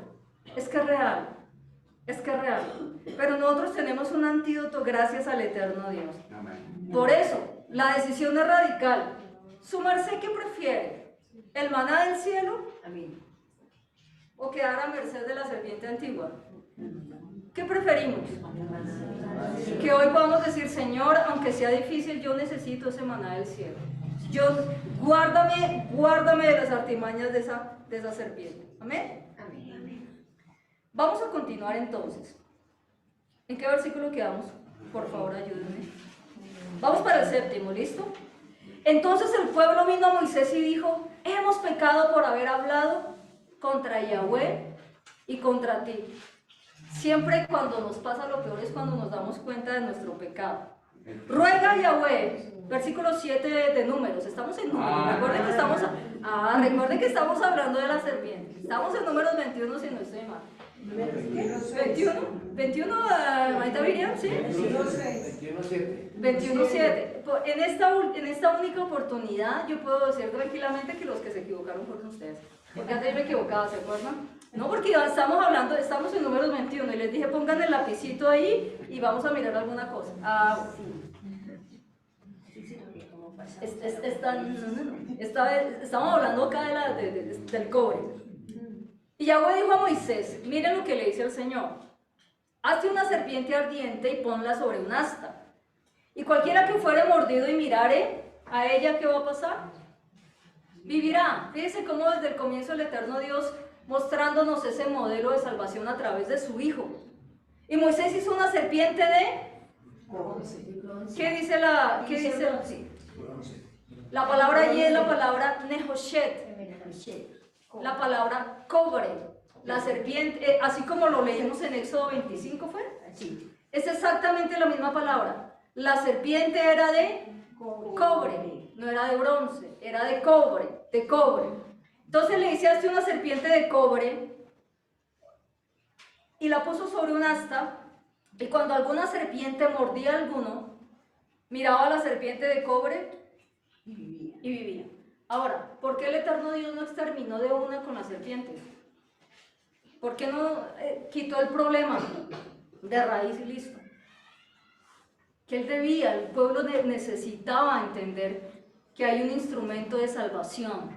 Pero nosotros tenemos un antídoto gracias al eterno Dios. Por eso, la decisión es radical. ¿Su merced qué prefiere? ¿El maná del cielo? ¿O quedar a merced de la serpiente antigua? ¿Qué preferimos? Que hoy podamos decir, Señor, aunque sea difícil, yo necesito ese maná del cielo. Guárdame de las artimañas de esa serpiente. Amén. Vamos a continuar entonces. ¿En qué versículo quedamos? Por favor, ayúdenme. Vamos para el 7, ¿listo? Entonces el pueblo vino a Moisés y dijo, hemos pecado por haber hablado contra Yahweh y contra ti. Siempre cuando nos pasa lo peor es cuando nos damos cuenta de nuestro pecado. Ruega a Yahweh, versículo 7 de Números. Estamos en Números. Recuerden que estamos hablando de la serpiente. Estamos en Números 21, si no estoy mal. 21, Maita Miriam, ¿sí? 21:7. En esta única oportunidad yo puedo decir tranquilamente que los que se equivocaron fueron ustedes. Porque antes yo me equivocaba, ¿se acuerdan? No, porque estamos en Números 21 y les dije pongan el lapicito ahí y vamos a mirar alguna cosa. Estamos hablando acá del cobre. Y Yahweh dijo a Moisés, miren lo que le dice el Señor. Hazte una serpiente ardiente y ponla sobre un asta. Y cualquiera que fuere mordido y mirare a ella, ¿qué va a pasar? Vivirá. Fíjense cómo desde el comienzo el eterno Dios mostrándonos ese modelo de salvación a través de su Hijo. Y Moisés hizo una serpiente de... ¿Qué dice la...? La palabra allí es la palabra Nehoshet. La palabra cobre, la serpiente, así como lo leímos en Éxodo 25, ¿fue? Sí. Es exactamente la misma palabra. La serpiente era de cobre, no era de bronce, era de cobre. Entonces le dice, hazte una serpiente de cobre y la puso sobre un asta, y cuando alguna serpiente mordía a alguno, miraba a la serpiente de cobre y vivía. Ahora, ¿por qué el eterno Dios no exterminó de una con las serpientes? ¿Por qué no quitó el problema de raíz y listo? Que el pueblo necesitaba entender que hay un instrumento de salvación.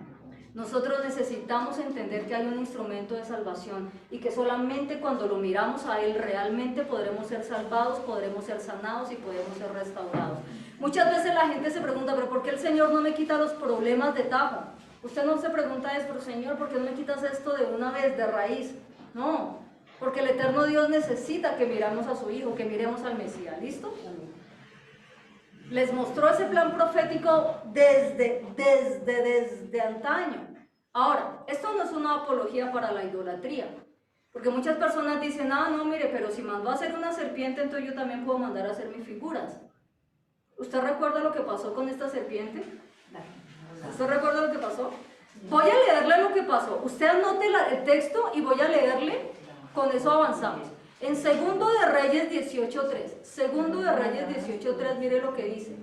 Nosotros necesitamos entender que hay un instrumento de salvación y que solamente cuando lo miramos a Él realmente podremos ser salvados, podremos ser sanados y podemos ser restaurados. Muchas veces la gente se pregunta, pero ¿por qué el Señor no me quita los problemas de tajo? Usted no se pregunta eso, pero Señor, ¿por qué no me quitas esto de una vez, de raíz? No, porque el eterno Dios necesita que miremos a su Hijo, que miremos al Mesías. ¿Listo? Les mostró ese plan profético desde antaño. Ahora, esto no es una apología para la idolatría, porque muchas personas dicen, ah, no, mire, pero si mandó a hacer una serpiente, entonces yo también puedo mandar a hacer mis figuras. ¿Usted recuerda lo que pasó con esta serpiente? ¿Usted recuerda lo que pasó? Voy a leerle lo que pasó. Usted anote el texto y voy a leerle, con eso avanzamos. En Segundo de Reyes 18:3, Segundo de Reyes 18:3, mire lo que dice.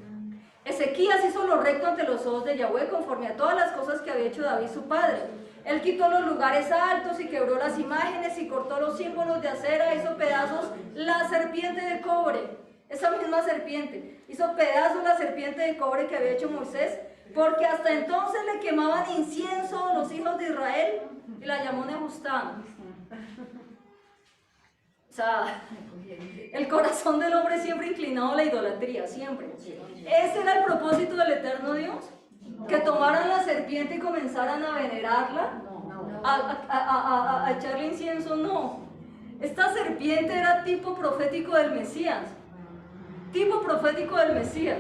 Ezequías hizo lo recto ante los ojos de Yahweh conforme a todas las cosas que había hecho David su padre. Él quitó los lugares altos y quebró las imágenes y cortó los símbolos de acera, hizo pedazos la serpiente de cobre. Esa misma serpiente hizo pedazos la serpiente de cobre que había hecho Moisés, porque hasta entonces le quemaban incienso los hijos de Israel y la llamó Nehustán. O sea, el corazón del hombre siempre inclinado a la idolatría, siempre. Ese era el propósito del eterno Dios, que tomaran la serpiente y comenzaran a venerarla, a echarle incienso. No, esta serpiente era tipo profético del Mesías, tipo profético del Mesías.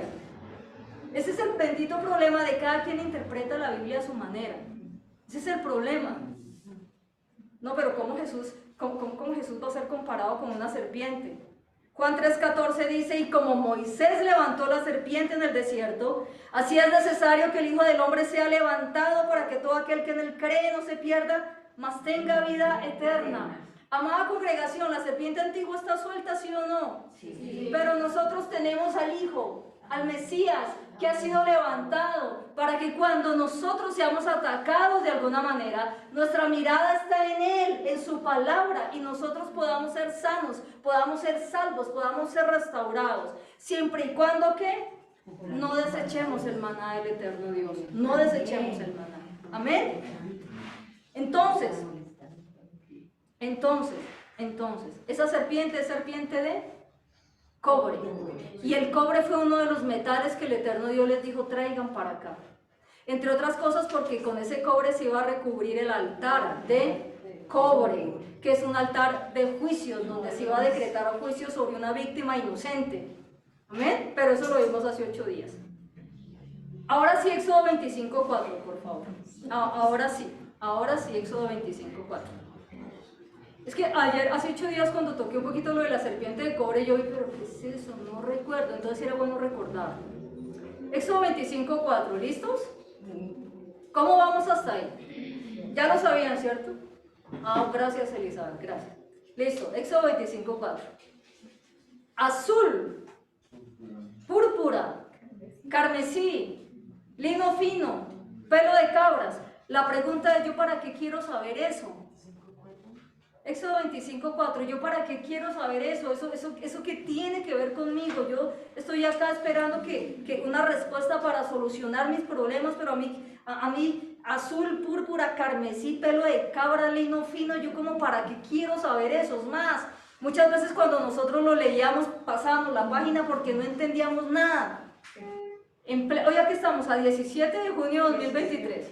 Ese es el bendito problema de cada quien interpreta la Biblia a su manera. Ese es el problema. No, pero ¿cómo Jesús va a ser comparado con una serpiente? Juan 3:14 dice, y como Moisés levantó la serpiente en el desierto, así es necesario que el Hijo del Hombre sea levantado para que todo aquel que en él cree no se pierda, mas tenga vida eterna. Amada congregación, ¿la serpiente antigua está suelta, sí o no? Sí. Pero nosotros tenemos al Hijo, al Mesías, que ha sido levantado para que cuando nosotros seamos atacados de alguna manera, nuestra mirada está en Él, en su palabra, y nosotros podamos ser sanos, podamos ser salvos, podamos ser restaurados, siempre y cuando ¿qué? No desechemos el maná del eterno Dios, no desechemos el maná. Amén. Entonces, esa serpiente es serpiente de cobre. Y el cobre fue uno de los metales que el eterno Dios les dijo, traigan para acá. Entre otras cosas porque con ese cobre se iba a recubrir el altar de cobre, que es un altar de juicios, donde se iba a decretar un juicio sobre una víctima inocente. Amén. Pero eso lo vimos hace 8 días. Ahora sí, Éxodo 25:4, por favor. Ahora sí, Éxodo 25:4. Es que ayer, hace 8 días, cuando toqué un poquito lo de la serpiente de cobre, yo vi, pero ¿qué es eso? No recuerdo, entonces era bueno recordar. Éxodo 25:4, ¿listos? ¿Cómo vamos hasta ahí? Ya lo sabían, ¿cierto? Ah, gracias Elizabeth, gracias. Listo, Éxodo 25:4. Azul, púrpura, carmesí, lino fino, pelo de cabras. La pregunta es, ¿yo para qué quiero saber eso? Éxodo 25:4, ¿yo para qué quiero saber eso? ¿Eso qué tiene que ver conmigo? Yo estoy acá esperando que una respuesta para solucionar mis problemas, pero a mí azul, púrpura, carmesí, pelo de cabra, lino fino, ¿yo como para qué quiero saber eso? Es más, muchas veces cuando nosotros lo leíamos, pasábamos la página porque no entendíamos nada. Hoy aquí estamos, a 17 de junio de 2023.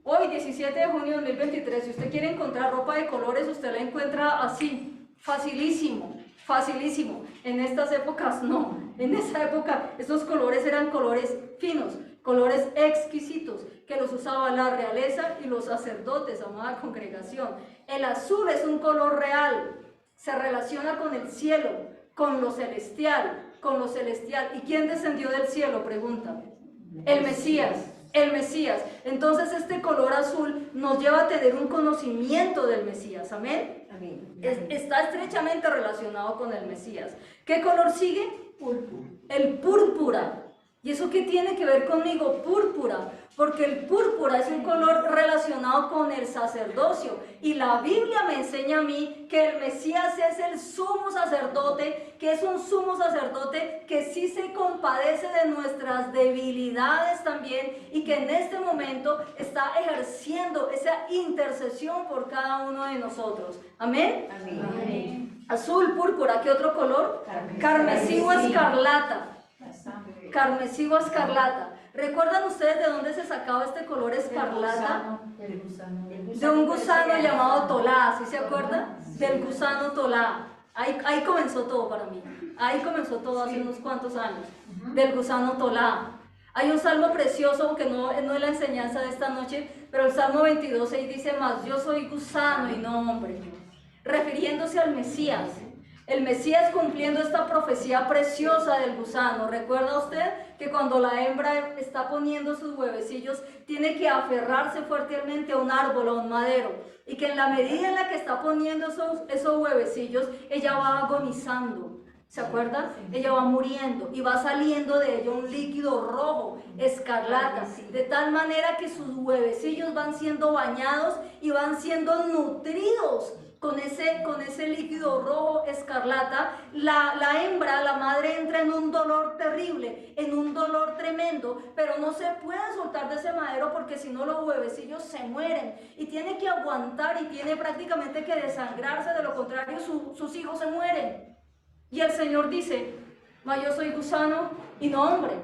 Hoy, 17 de junio de 2023, si usted quiere encontrar ropa de colores, usted la encuentra así, facilísimo, facilísimo. En estas épocas no, en esa época estos colores eran colores finos, colores exquisitos, que los usaba la realeza y los sacerdotes, amada congregación. El azul es un color real, se relaciona con el cielo, con lo celestial, con lo celestial. ¿Y quién descendió del cielo? Pregunta. El Mesías. El Mesías. Entonces este color azul nos lleva a tener un conocimiento del Mesías. ¿Amén? Amén. Está estrechamente relacionado con el Mesías. ¿Qué color sigue? Púrpura. El púrpura. ¿Y eso qué tiene que ver conmigo? Púrpura. Porque el púrpura es un color relacionado con el sacerdocio. Y la Biblia me enseña a mí que el Mesías es el sumo sacerdote, que es un sumo sacerdote que sí se compadece de nuestras debilidades también y que en este momento está ejerciendo esa intercesión por cada uno de nosotros. ¿Amén? Amén. Amén. Azul, púrpura, ¿qué otro color? Carmesí o escarlata. carmesí o escarlata. ¿Recuerdan ustedes de dónde se sacaba este color escarlata? De un gusano llamado tolá, ¿sí se acuerdan? Del gusano tolá. Ahí comenzó todo para mí. Ahí comenzó todo hace unos cuantos años. Del gusano tolá. Hay un salmo precioso que no es la enseñanza de esta noche, pero el Salmo 22:6 dice: "Mas yo soy gusano y no hombre", refiriéndose al Mesías. El Mesías cumpliendo esta profecía preciosa del gusano. ¿Recuerda usted que cuando la hembra está poniendo sus huevecillos tiene que aferrarse fuertemente a un árbol, a un madero? Y que en la medida en la que está poniendo esos huevecillos, ella va agonizando. ¿Se acuerdan? Ella va muriendo y va saliendo de ella un líquido rojo, escarlata, de tal manera que sus huevecillos van siendo bañados y van siendo nutridos con ese líquido rojo escarlata. La hembra, la madre, entra en un dolor terrible, en un dolor tremendo, pero no se puede soltar de ese madero porque si no los huevecillos se mueren y tiene que aguantar y tiene prácticamente que desangrarse, de lo contrario sus hijos se mueren. Y el Señor dice: "Mas yo soy gusano y no hombre",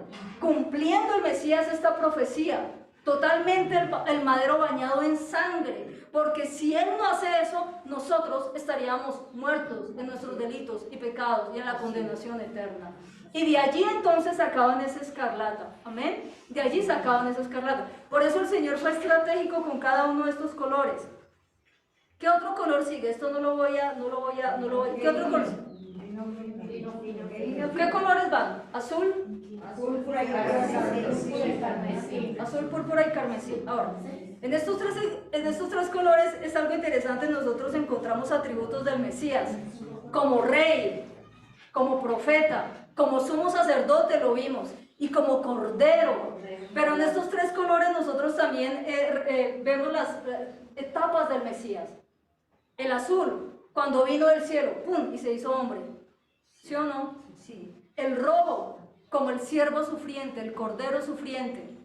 cumpliendo el Mesías esta profecía. Totalmente el madero bañado en sangre, porque si Él no hace eso, nosotros estaríamos muertos en nuestros delitos y pecados y en la condenación eterna. Y de allí entonces sacaban esa escarlata, amén, de allí sacaban esa escarlata. Por eso el Señor fue estratégico con cada uno de estos colores. ¿Qué otro color sigue? Esto no lo voy a, ¿qué otro color? ¿Qué colores van? Azul, Púrpura y carmesí. azul, púrpura y carmesí. Ahora, en estos tres colores es algo interesante. Nosotros encontramos atributos del Mesías, como rey, como profeta, como sumo sacerdote lo vimos, y como cordero. Pero en estos tres colores nosotros también vemos las etapas del Mesías. El azul, cuando vino del cielo, ¡pum!, y se hizo hombre. ¿Sí o no? Sí. El rojo, como el siervo sufriente, el cordero sufriente.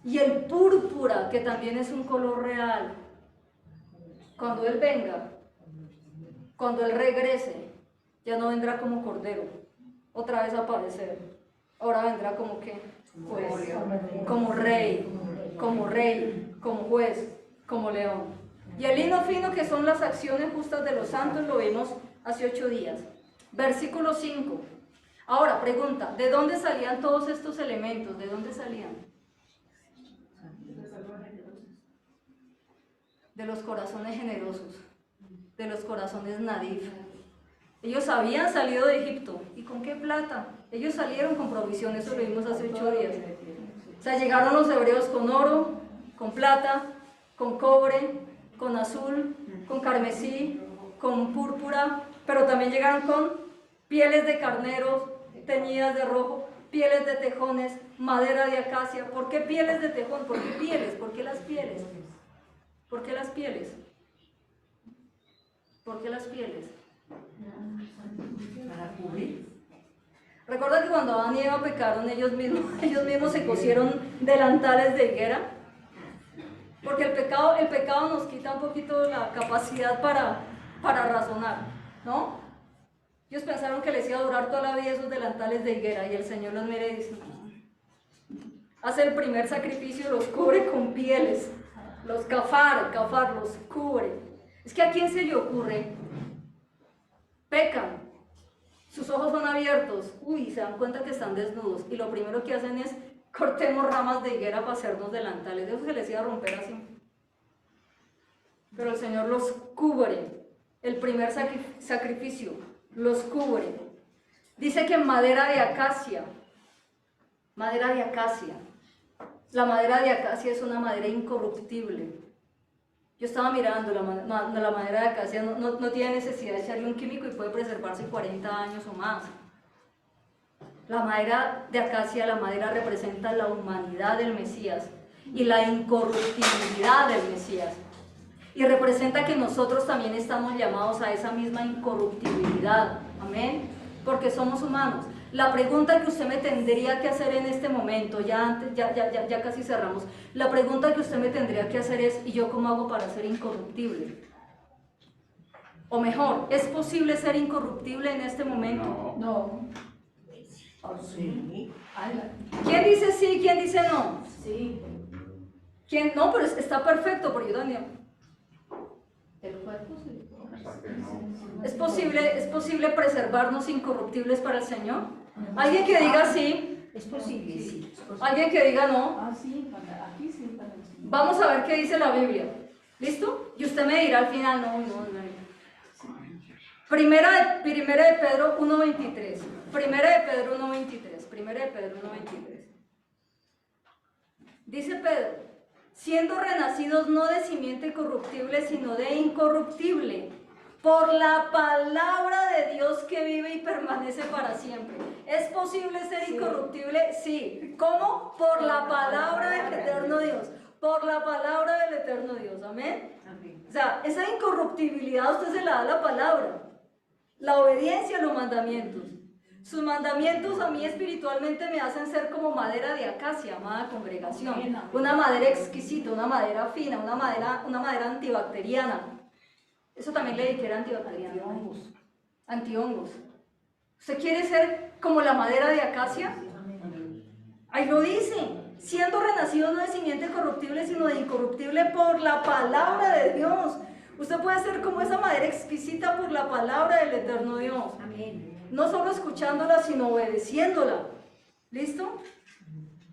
Y el púrpura, que también es un color real. Cuando Él venga, cuando Él regrese, ya no vendrá como cordero, otra vez a aparecer. Ahora vendrá como ¿qué? Pues, como rey, como juez, como león. Y el lino fino, que son las acciones justas de los santos, lo vimos hace 8 días. Versículo 5. Ahora, pregunta: ¿de dónde salían todos estos elementos? ¿De dónde salían? De los corazones generosos, de los corazones nadif. Ellos habían salido de Egipto. ¿Y con qué plata? Ellos salieron con provisión, eso lo vimos hace 8 días. O sea, llegaron los hebreos con oro, con plata, con cobre, con azul, con carmesí, con púrpura, pero también llegaron con pieles de carneros teñidas de rojo, pieles de tejones, madera de acacia. ¿Por qué pieles de tejón? ¿Por qué pieles? ¿Por qué las pieles? ¿Por qué las pieles? ¿Por qué las pieles? Para cubrir. ¿Recuerdan que cuando Adán y Eva pecaron, ellos mismos se cosieron delantales de higuera? Porque el pecado nos quita un poquito la capacidad para razonar, ¿no? Ellos pensaron que les iba a durar toda la vida esos delantales de higuera, y el Señor los mira y dice: hace el primer sacrificio, los cubre con pieles, los kafar, los cubre. Es que ¿a quién se le ocurre? Pecan, sus ojos son abiertos, se dan cuenta que están desnudos, y lo primero que hacen es: cortemos ramas de higuera para hacernos delantales. Eso se les iba a romper así. Pero el Señor los cubre, el primer sacrificio, los cubre. Dice que madera de acacia. Madera de acacia. La madera de acacia es una madera incorruptible. Yo estaba mirando, la madera de acacia no tiene necesidad de echarle un químico y puede preservarse 40 años o más. La madera de acacia, la madera representa la humanidad del Mesías y la incorruptibilidad del Mesías. Y representa que nosotros también estamos llamados a esa misma incorruptibilidad. Amén. Porque somos humanos. La pregunta que usted me tendría que hacer en este momento, ya casi cerramos, la pregunta que usted me tendría que hacer es: ¿y yo cómo hago para ser incorruptible? O mejor, ¿es posible ser incorruptible en este momento? No. Sí. ¿Quién dice sí? ¿Quién dice no? Sí. ¿Quién no? Pero está perfecto, porque yo también. El cuerpo sí. ¿Es posible preservarnos incorruptibles para el Señor? ¿Alguien que diga sí? Es posible, sí. Es posible. ¿Alguien que diga no? Ah, sí, aquí sí, para el Señor. Vamos a ver qué dice la Biblia. ¿Listo? Y usted me dirá al final, no. Primera de Pedro 1.23. Primera de Pedro 1.23. Dice Pedro, siendo renacidos no de simiente corruptible, sino de incorruptible, por la palabra de Dios que vive y permanece para siempre. ¿Es posible ser incorruptible? Sí. ¿Cómo? Por la palabra del eterno Dios. Por la palabra del eterno Dios. Amén. O sea, esa incorruptibilidad usted se la da la palabra. La obediencia a los mandamientos. Sus mandamientos a mí espiritualmente me hacen ser como madera de acacia, amada congregación. Una madera exquisita, una madera fina, una madera antibacteriana. Eso también le dije que era antibacteriana. Antihongos. ¿Usted quiere ser como la madera de acacia? Ahí lo dice. Siendo renacido no de simiente corruptible, sino de incorruptible por la palabra de Dios. Usted puede ser como esa madera exquisita por la palabra del eterno Dios. Amén. No solo escuchándola, sino obedeciéndola. ¿Listo?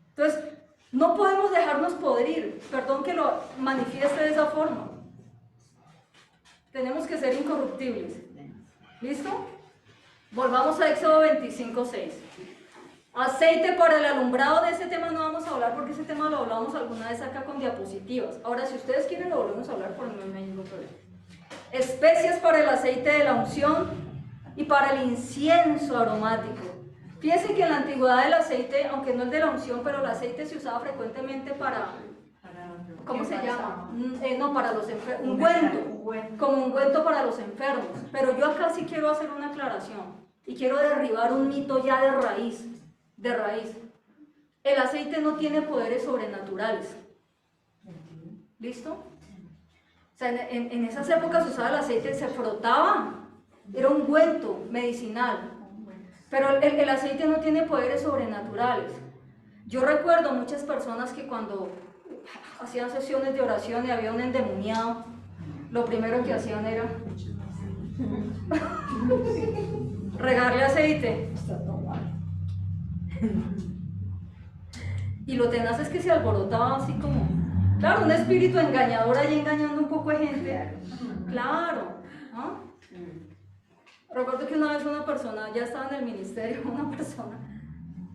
Entonces, no podemos dejarnos podrir. Perdón que lo manifieste de esa forma. Tenemos que ser incorruptibles. ¿Listo? Volvamos a Éxodo 25:6. Aceite para el alumbrado. De ese tema no vamos a hablar porque ese tema lo hablamos alguna vez acá con diapositivas. Ahora, si ustedes quieren, lo volvemos a hablar, por no hay ningún problema. Especias para el aceite de la unción y para el incienso aromático. Fíjense que en la antigüedad el aceite, aunque no el de la unción, pero el aceite se usaba frecuentemente para, ¿cómo se llama? No, para los enfermos, ungüento, como ungüento para los enfermos. Pero yo acá sí quiero hacer una aclaración y quiero derribar un mito ya de raíz. El aceite no tiene poderes sobrenaturales. ¿Listo? O sea, en esas épocas se usaba el aceite, se frotaba. Era un ungüento medicinal, pero el aceite no tiene poderes sobrenaturales. Yo recuerdo muchas personas que cuando hacían sesiones de oración y había un endemoniado, lo primero que hacían era regarle aceite. Y lo tenaz es que se alborotaba así como, claro, un espíritu engañador ahí engañando un poco de gente. Claro, ¿no? Recuerdo que una vez una persona, ya estaba en el ministerio, una persona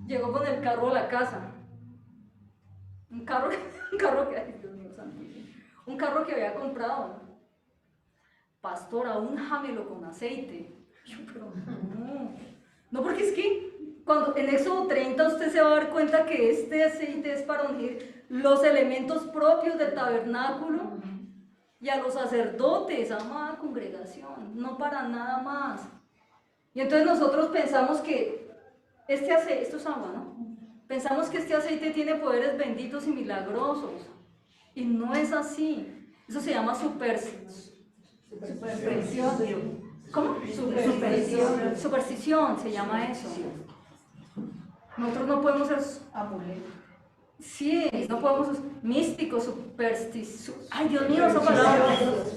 llegó con el carro a la casa. Un carro que, ay Dios mío santísimo, un carro que había comprado. Pastora, únjamelo con aceite. Yo, pero no, porque es que cuando en Éxodo 30 usted se va a dar cuenta que este aceite es para ungir los elementos propios del tabernáculo y a los sacerdotes, amada congregación, no para nada más. Y entonces nosotros pensamos que este aceite, esto es agua, ¿no? Pensamos que este aceite tiene poderes benditos y milagrosos. Y no es así. Eso se llama superstición. ¿Cómo? Superstición se llama eso. Nosotros no podemos ser amuletos. Sí, no podemos ser místicos, supersticiosos. Ay, Dios mío, esa palabra.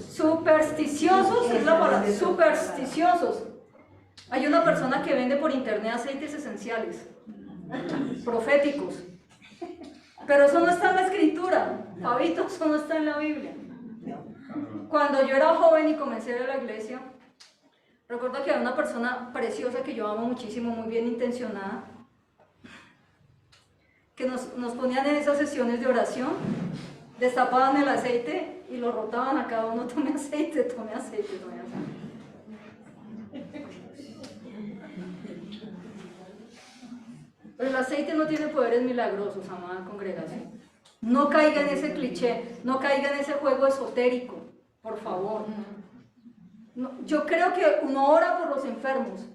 Supersticiosos, es la palabra. Supersticiosos. Hay una persona que vende por internet aceites esenciales, proféticos. Pero eso no está en la escritura, Fabito, eso no está en la Biblia. Cuando yo era joven y comencé a ir a la iglesia, recuerdo que había una persona preciosa que yo amo muchísimo, muy bien intencionada, que nos ponían en esas sesiones de oración, destapaban el aceite y lo rotaban a cada uno, tome aceite, tome aceite, tome aceite. Pero el aceite no tiene poderes milagrosos, amada congregación. No caiga en ese cliché, no caiga en ese juego esotérico, por favor. No, yo creo que uno ora por los enfermos,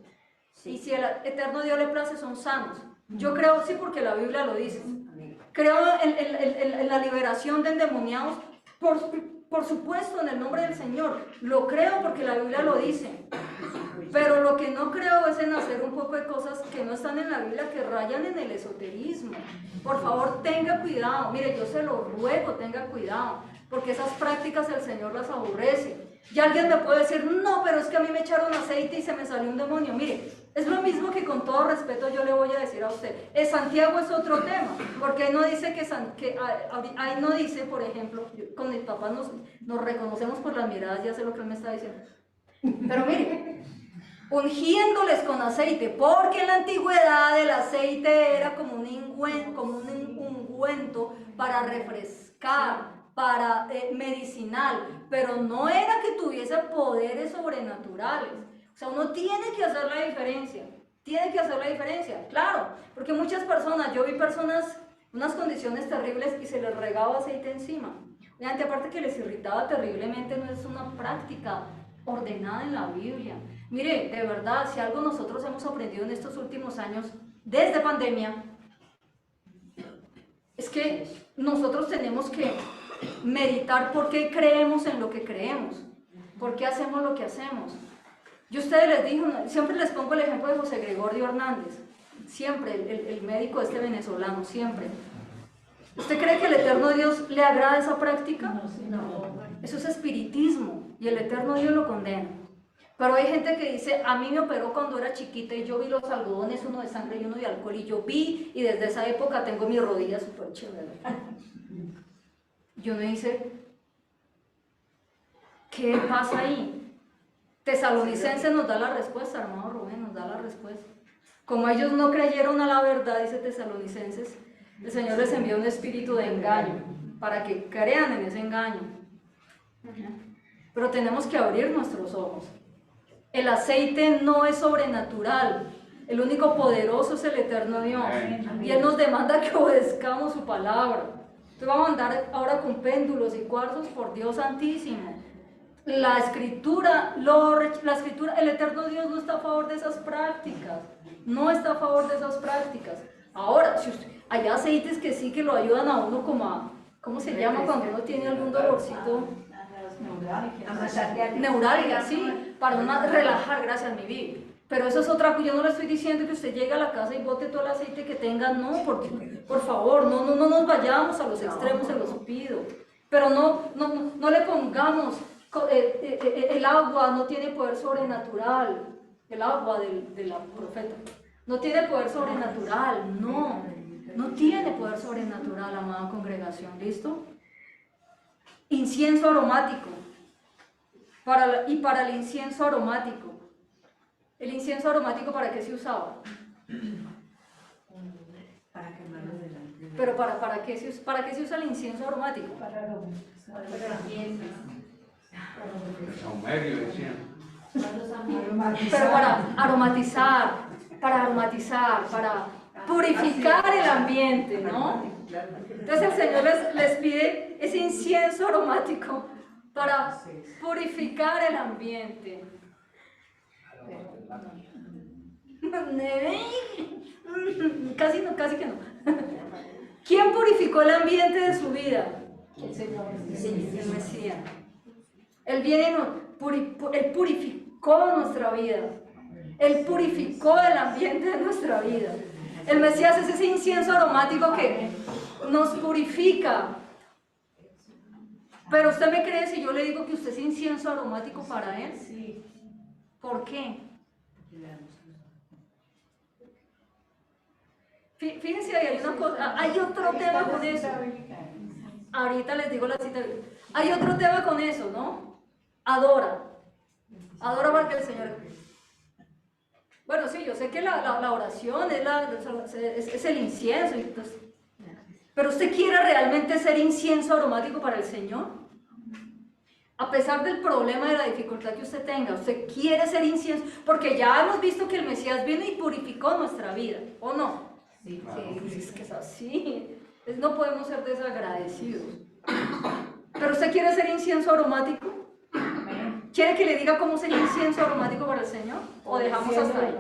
y si el eterno Dios le place son sanos. Yo creo, sí, porque la Biblia lo dice. Creo en la liberación de endemoniados por Por supuesto, en el nombre del Señor. Lo creo porque la Biblia lo dice. Pero lo que no creo es en hacer un poco de cosas que no están en la Biblia, que rayan en el esoterismo. Por favor, tenga cuidado. Mire, yo se lo ruego, tenga cuidado. Porque esas prácticas el Señor las aborrece. Y alguien me puede decir, no, pero es que a mí me echaron aceite y se me salió un demonio. Mire, es lo mismo que con todo respeto yo le voy a decir a usted. Santiago es otro tema, porque ahí no dice ahí no dice, por ejemplo, con mis papás nos reconocemos por las miradas, ya sé lo que él me está diciendo. Pero mire, ungiéndoles con aceite, porque en la antigüedad el aceite era como un ungüento para refrescar, para medicinal, pero no era que tuviese poderes sobrenaturales. O sea, uno tiene que hacer la diferencia, claro, porque muchas personas, yo vi personas, unas condiciones terribles y se les regaba aceite encima. Obviamente, aparte que les irritaba terriblemente, no es una práctica ordenada en la Biblia. Mire, de verdad, si algo nosotros hemos aprendido en estos últimos años, desde pandemia, es que nosotros tenemos que meditar por qué creemos en lo que creemos, por qué hacemos lo que hacemos. Yo a ustedes les digo, siempre les pongo el ejemplo de José Gregorio Hernández, siempre, el médico venezolano, siempre. ¿Usted cree que el eterno Dios le agrada esa práctica? No. Eso es espiritismo y el eterno Dios lo condena. Pero hay gente que dice, a mí me operó cuando era chiquita y yo vi los algodones, uno de sangre y uno de alcohol, y yo vi, y desde esa época tengo mis rodillas súper chéveres. Y uno dice, ¿qué pasa ahí? Tesalonicenses nos da la respuesta, hermano Rubén, nos da la respuesta. Como ellos no creyeron a la verdad, dice Tesalonicenses, el Señor les envió un espíritu de engaño, para que crean en ese engaño. Pero tenemos que abrir nuestros ojos. El aceite no es sobrenatural, el único poderoso es el eterno Dios. Y Él nos demanda que obedezcamos su palabra. Te vamos a andar ahora con péndulos y cuarzos, por Dios santísimo. La escritura, el eterno Dios no está a favor de esas prácticas. No está a favor de esas prácticas. Ahora, hay aceites que sí que lo ayudan a uno como a, ¿cómo se llama cuando uno tiene algún dolorcito? Neurálgica, sí, para relajar, gracias mi vida. Pero eso es otra cosa. Yo no le estoy diciendo que usted llegue a la casa y bote todo el aceite que tenga, no, por favor, no nos vayamos a los extremos, se los pido. Pero no le pongamos, el agua no tiene poder sobrenatural, el agua de la profeta, no tiene poder sobrenatural, no tiene poder sobrenatural, amada congregación, ¿listo? Incienso aromático, para el incienso aromático. ¿El incienso aromático para qué se usaba? Para quemarlo delante. ¿Pero para qué se usa el incienso aromático? Para aromatizar. Saumerio decían. Pero para aromatizar, para purificar el ambiente, ¿no? Entonces el Señor les pide ese incienso aromático para purificar el ambiente. Casi que no. ¿Quién purificó el ambiente de su vida? El Señor. El Mesías. Él purificó nuestra vida. Él purificó el ambiente de nuestra vida. El Mesías es ese incienso aromático que nos purifica. Pero usted me cree si yo le digo que usted es incienso aromático para Él. Sí. ¿Por qué? Fíjense, hay una cosa, hay otro tema con eso. Ahorita les digo la cita. Hay otro tema con eso, ¿no? Adora para que el Señor. Bueno, sí, yo sé que la oración es el incienso. Entonces, pero usted quiere realmente ser incienso aromático para el Señor. A pesar del problema, de la dificultad que usted tenga, usted quiere ser incienso, porque ya hemos visto que el Mesías vino y purificó nuestra vida, ¿o no? Sí, Sí, es que es así. No podemos ser desagradecidos. ¿Pero usted quiere ser incienso aromático? ¿Quiere que le diga cómo ser incienso aromático para el Señor? ¿O dejamos hasta ahí?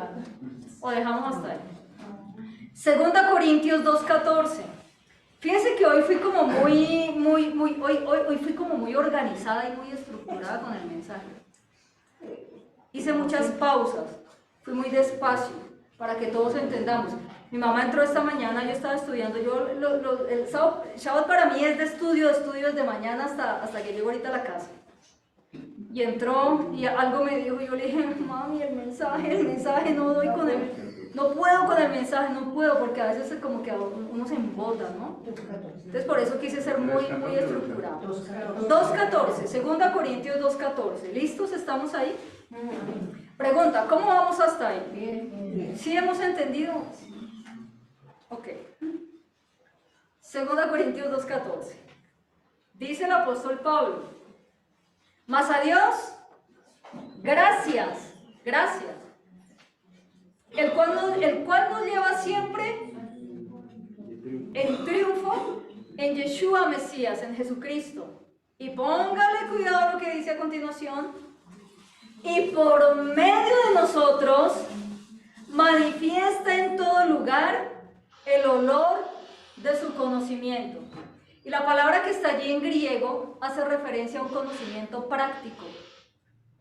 2 Corintios 2:14. Fíjense que hoy fui como hoy fui como muy organizada y muy estructurada con el mensaje. Hice muchas pausas, fui muy despacio para que todos entendamos. Mi mamá entró esta mañana, yo estaba estudiando, el Shabbat para mí es de estudio desde mañana hasta que llego ahorita a la casa. Y entró y algo me dijo, y yo le dije, mami, el mensaje, no puedo con el mensaje, no puedo, porque a veces es como que uno se embota, ¿no? Entonces por eso quise ser muy estructurado. 2.14, 2 Corintios 2.14, ¿listos? ¿Estamos ahí? Pregunta, ¿cómo vamos hasta ahí? ¿Sí hemos entendido? Ok. 2 Corintios 2.14. Dice el apóstol Pablo, mas a Dios, gracias, el cual nos lleva siempre en triunfo en Yeshua Mesías, en Jesucristo. Y póngale cuidado a lo que dice a continuación. Y por medio de nosotros manifiesta en todo lugar el olor de su conocimiento. Y la palabra que está allí en griego hace referencia a un conocimiento práctico.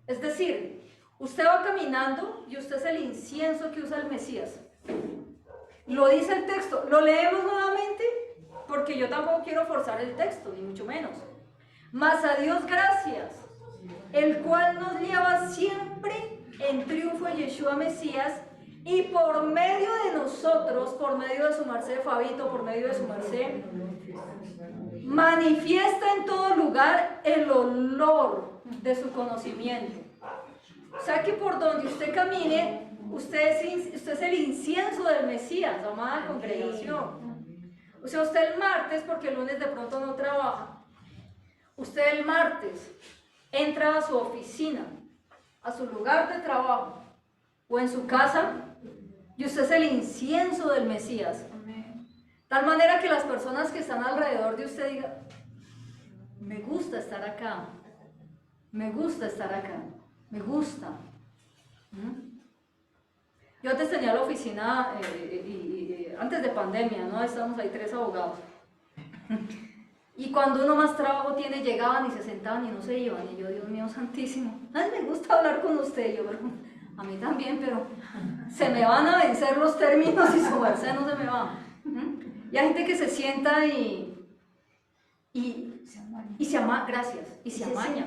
Es decir, usted va caminando y usted es el incienso que usa el Mesías. Lo dice el texto. Lo leemos nuevamente porque yo tampoco quiero forzar el texto, ni mucho menos. Mas a Dios gracias, el cual nos lleva siempre en triunfo en Yeshua Mesías, y por medio de nosotros, por medio de su merced Fabito, por medio de su merced, manifiesta en todo lugar el olor de su conocimiento. O sea que por donde usted camine, usted es el incienso del Mesías, amada congregación. O sea, usted el martes, porque el lunes de pronto no trabaja, usted el martes entra a su oficina, a su lugar de trabajo o en su casa, y usted es el incienso del Mesías. Tal manera que las personas que están alrededor de usted digan, me gusta estar acá, me gusta. Yo antes tenía la oficina, antes de pandemia, ¿no? Estábamos ahí 3 abogados. Y cuando uno más trabajo tiene, llegaban y se sentaban y no se iban. Y yo, Dios mío santísimo, ay, me gusta hablar con usted. Y yo, a mí también, pero se me van a vencer los términos y su merced no se me va. Y hay gente que se sienta y se amaña, gracias, y se amaña.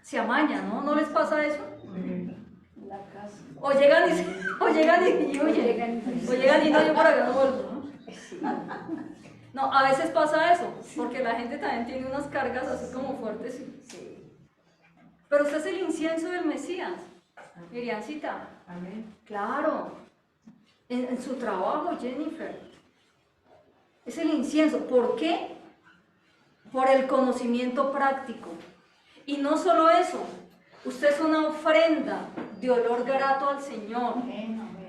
Se amaña, ¿no? ¿No les pasa eso? O llegan y huyen. O llegan y no, yo por acá no vuelvo, ¿no? No, a veces pasa eso, porque la gente también tiene unas cargas así como fuertes. Pero usted es el incienso del Mesías, Miriancita. Amén. Claro, en su trabajo, Jennifer. Es el incienso. ¿Por qué? Por el conocimiento práctico. Y no solo eso, usted es una ofrenda de olor grato al Señor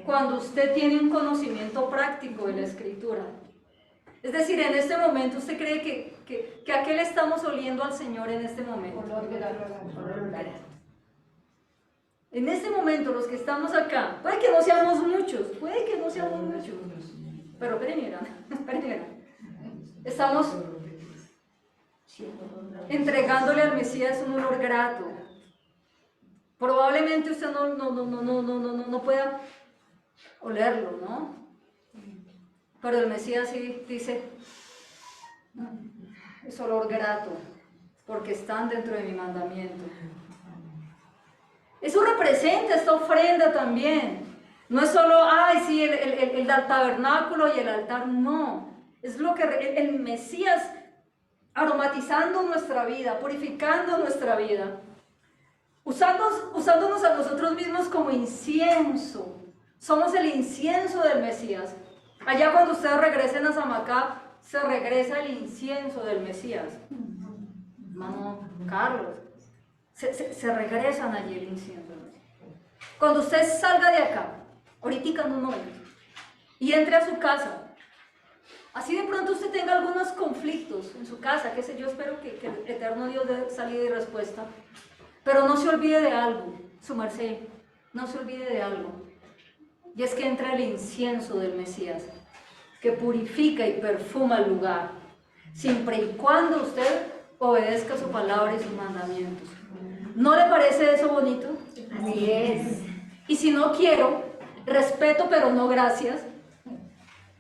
cuando usted tiene un conocimiento práctico de la Escritura. Es decir, en este momento usted cree que a qué le estamos oliendo al Señor en este momento. En este momento, los que estamos acá, puede que no seamos muchos, pero esperen, estamos entregándole al Mesías un olor grato. Probablemente usted no pueda olerlo, ¿no? Pero el Mesías sí dice, es olor grato, porque están dentro de mi mandamiento. Eso representa esta ofrenda también. No es solo, ay, sí, el tabernáculo y el altar, no. Es lo que el Mesías aromatizando nuestra vida, purificando nuestra vida, usándonos a nosotros mismos como incienso. Somos el incienso del Mesías. Allá cuando ustedes regresen a Samacá, se regresa el incienso del Mesías. Hermano Carlos, se regresan allí el incienso. Cuando usted salga de acá, ahorita en un momento, y entre a su casa, así de pronto usted tenga algunos conflictos en su casa, qué sé yo, espero que el eterno Dios dé salida y respuesta, pero no se olvide de algo, su merced, no se olvide de algo, y es que entra el incienso del Mesías. que purifica y perfuma el lugar, siempre y cuando usted obedezca su palabra y sus mandamientos. ¿No le parece eso bonito? Así es. Y si no quiero, respeto pero no gracias,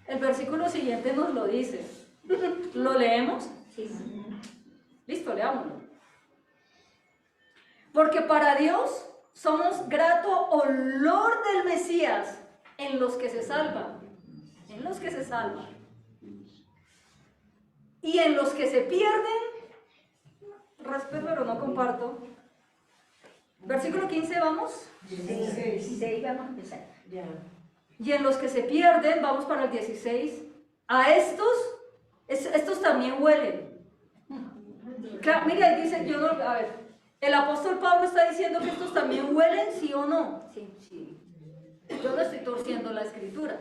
el versículo siguiente nos lo dice. ¿Lo leemos? Sí. Listo, leámoslo. Porque para Dios somos grato olor del Mesías en los que se salvan. En los que se salvan. Y en los que se pierden, respeto pero no comparto. Versículo 15, vamos. 16 vamos a empezar. Ya. Y en los que se pierden, vamos para el 16, a estos también huelen. Claro, mira, ahí dice, yo no, a ver, el apóstol Pablo está diciendo que estos también huelen, ¿sí o no? Sí. Yo no estoy torciendo la escritura.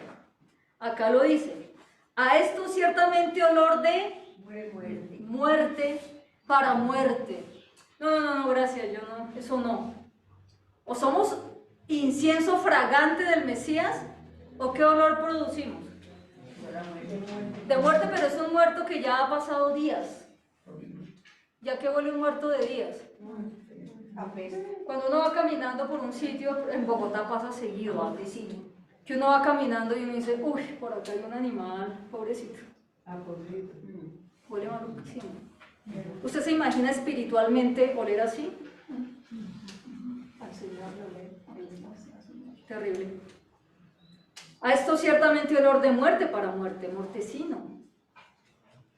Acá lo dice. A estos ciertamente olor de muerte para muerte. No, gracias, yo no, eso no. O somos incienso fragante del Mesías, o qué olor producimos. De muerte, pero es un muerto que ya ha pasado días. ¿Ya que huele un muerto de días? Cuando uno va caminando por un sitio, en Bogotá pasa seguido, a vecino, que uno va caminando y uno dice, uy, por acá hay un animal, pobrecito. Huele maluquísimo. ¿Usted se imagina espiritualmente oler así? Terrible. A esto ciertamente olor de muerte para muerte, mortecino.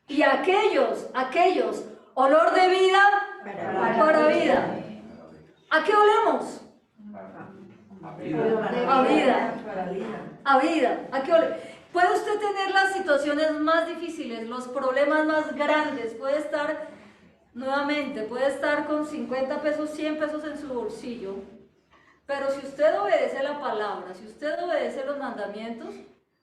Y aquellos, olor de vida para vida. ¿A qué olemos? A vida. A vida. ¿A qué olemos? Puede usted tener las situaciones más difíciles, los problemas más grandes, puede estar con 50 pesos, 100 pesos en su bolsillo, pero si usted obedece la palabra, si usted obedece los mandamientos,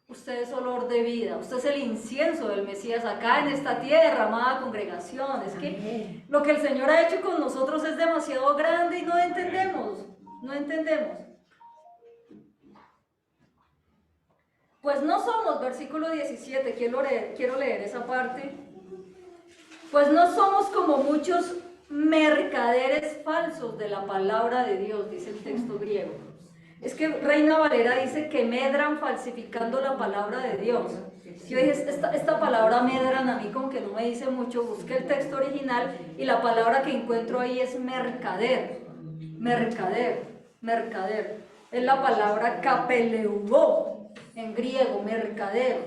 usted es olor de vida, usted es el incienso del Mesías acá en esta tierra, amada congregación. Es que lo que el Señor ha hecho con nosotros es demasiado grande y no entendemos. Pues no somos, versículo 17, quiero leer esa parte. Pues no somos como muchos mercaderes falsos de la palabra de Dios, dice el texto griego. Es que Reina Valera dice que medran falsificando la palabra de Dios. Yo dije, esta palabra medran a mí como que no me dice mucho, busqué el texto original y la palabra que encuentro ahí es mercader. Es la palabra kapeleuo en griego, mercader.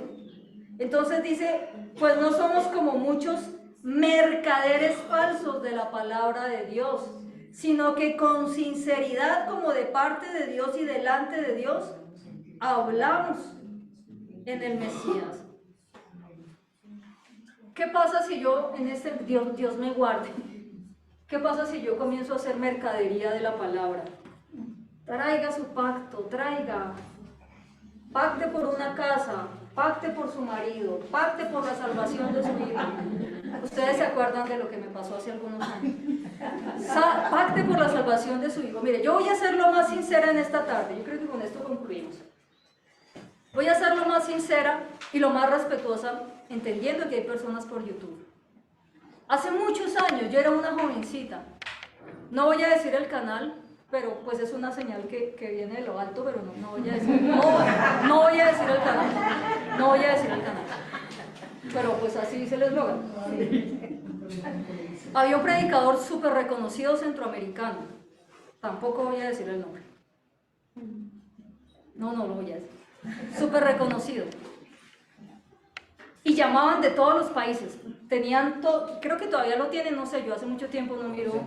Entonces dice, pues no somos como muchos mercaderes falsos de la palabra de Dios, sino que con sinceridad, como de parte de Dios y delante de Dios, hablamos en el Mesías. ¿Qué pasa si yo, Dios me guarde, qué pasa si yo comienzo a hacer mercadería de la palabra? Traiga su pacto, pacte por una casa, pacte por su marido, pacte por la salvación de su hijo. Ustedes se acuerdan de lo que me pasó hace algunos años. Pacte por la salvación de su hijo. Mire, yo voy a ser lo más sincera en esta tarde. Yo creo que con esto concluimos. Voy a ser lo más sincera y lo más respetuosa, entendiendo que hay personas por YouTube. Hace muchos años, yo era una jovencita. No voy a decir el canal, pero pues es una señal que viene de lo alto, pero no voy a decir. No voy a decir el canal. No voy a decir el canal. Pero pues así dice el eslogan. Había un predicador súper reconocido centroamericano. Tampoco voy a decir el nombre. No lo voy a decir. Súper reconocido. Y llamaban de todos los países. Tenían todo, creo que todavía lo tienen, no sé, yo hace mucho tiempo no miro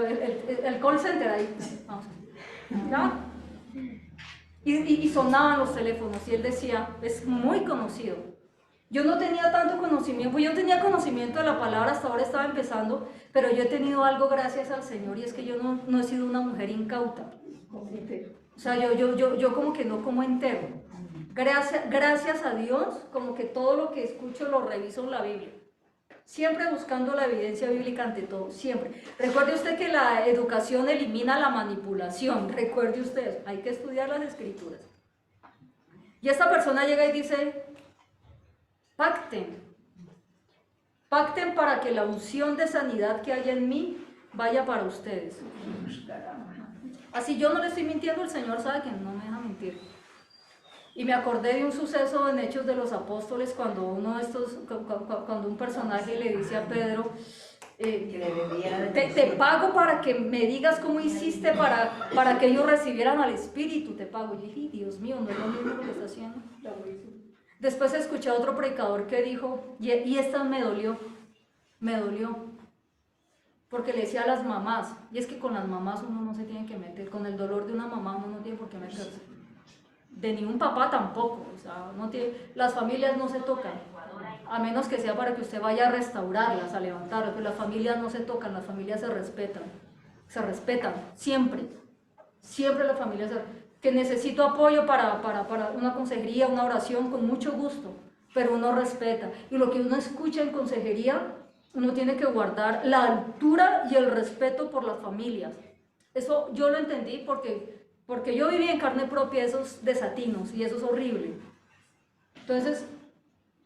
el call center ahí. Vamos. ¿Ya? Y sonaban los teléfonos y él decía, es muy conocido. Yo no tenía tanto conocimiento, pues yo tenía conocimiento de la palabra, hasta ahora estaba empezando, pero yo he tenido algo gracias al Señor y es que yo no he sido una mujer incauta. O sea, yo como que no como entero. Gracias a Dios, como que todo lo que escucho lo reviso en la Biblia. Siempre buscando la evidencia bíblica ante todo, siempre. Recuerde usted que la educación elimina la manipulación, recuerde usted, hay que estudiar las escrituras. Y esta persona llega y dice, Pacten. Pacten para que la unción de sanidad que hay en mí vaya para ustedes. Así yo no le estoy mintiendo, el Señor sabe que no me deja mentir. Y me acordé de un suceso en Hechos de los Apóstoles cuando cuando un personaje le dice a Pedro, te pago para que me digas cómo hiciste para que ellos recibieran al Espíritu, te pago. Y dije, Dios mío, no es lo mismo lo que está haciendo. Después escuché a otro predicador que dijo, y esta me dolió, porque le decía a las mamás, y es que con las mamás uno no se tiene que meter, con el dolor de una mamá uno no tiene por qué meterse, de ningún papá tampoco, o sea, las familias no se tocan, a menos que sea para que usted vaya a restaurarlas, a levantarlas, pero las familias no se tocan, las familias se respetan, siempre las familias que necesito apoyo para una consejería, una oración, con mucho gusto, pero uno respeta, y lo que uno escucha en consejería, uno tiene que guardar la altura y el respeto por las familias. Eso yo lo entendí porque yo viví en carne propia esos desatinos, y eso es horrible. Entonces,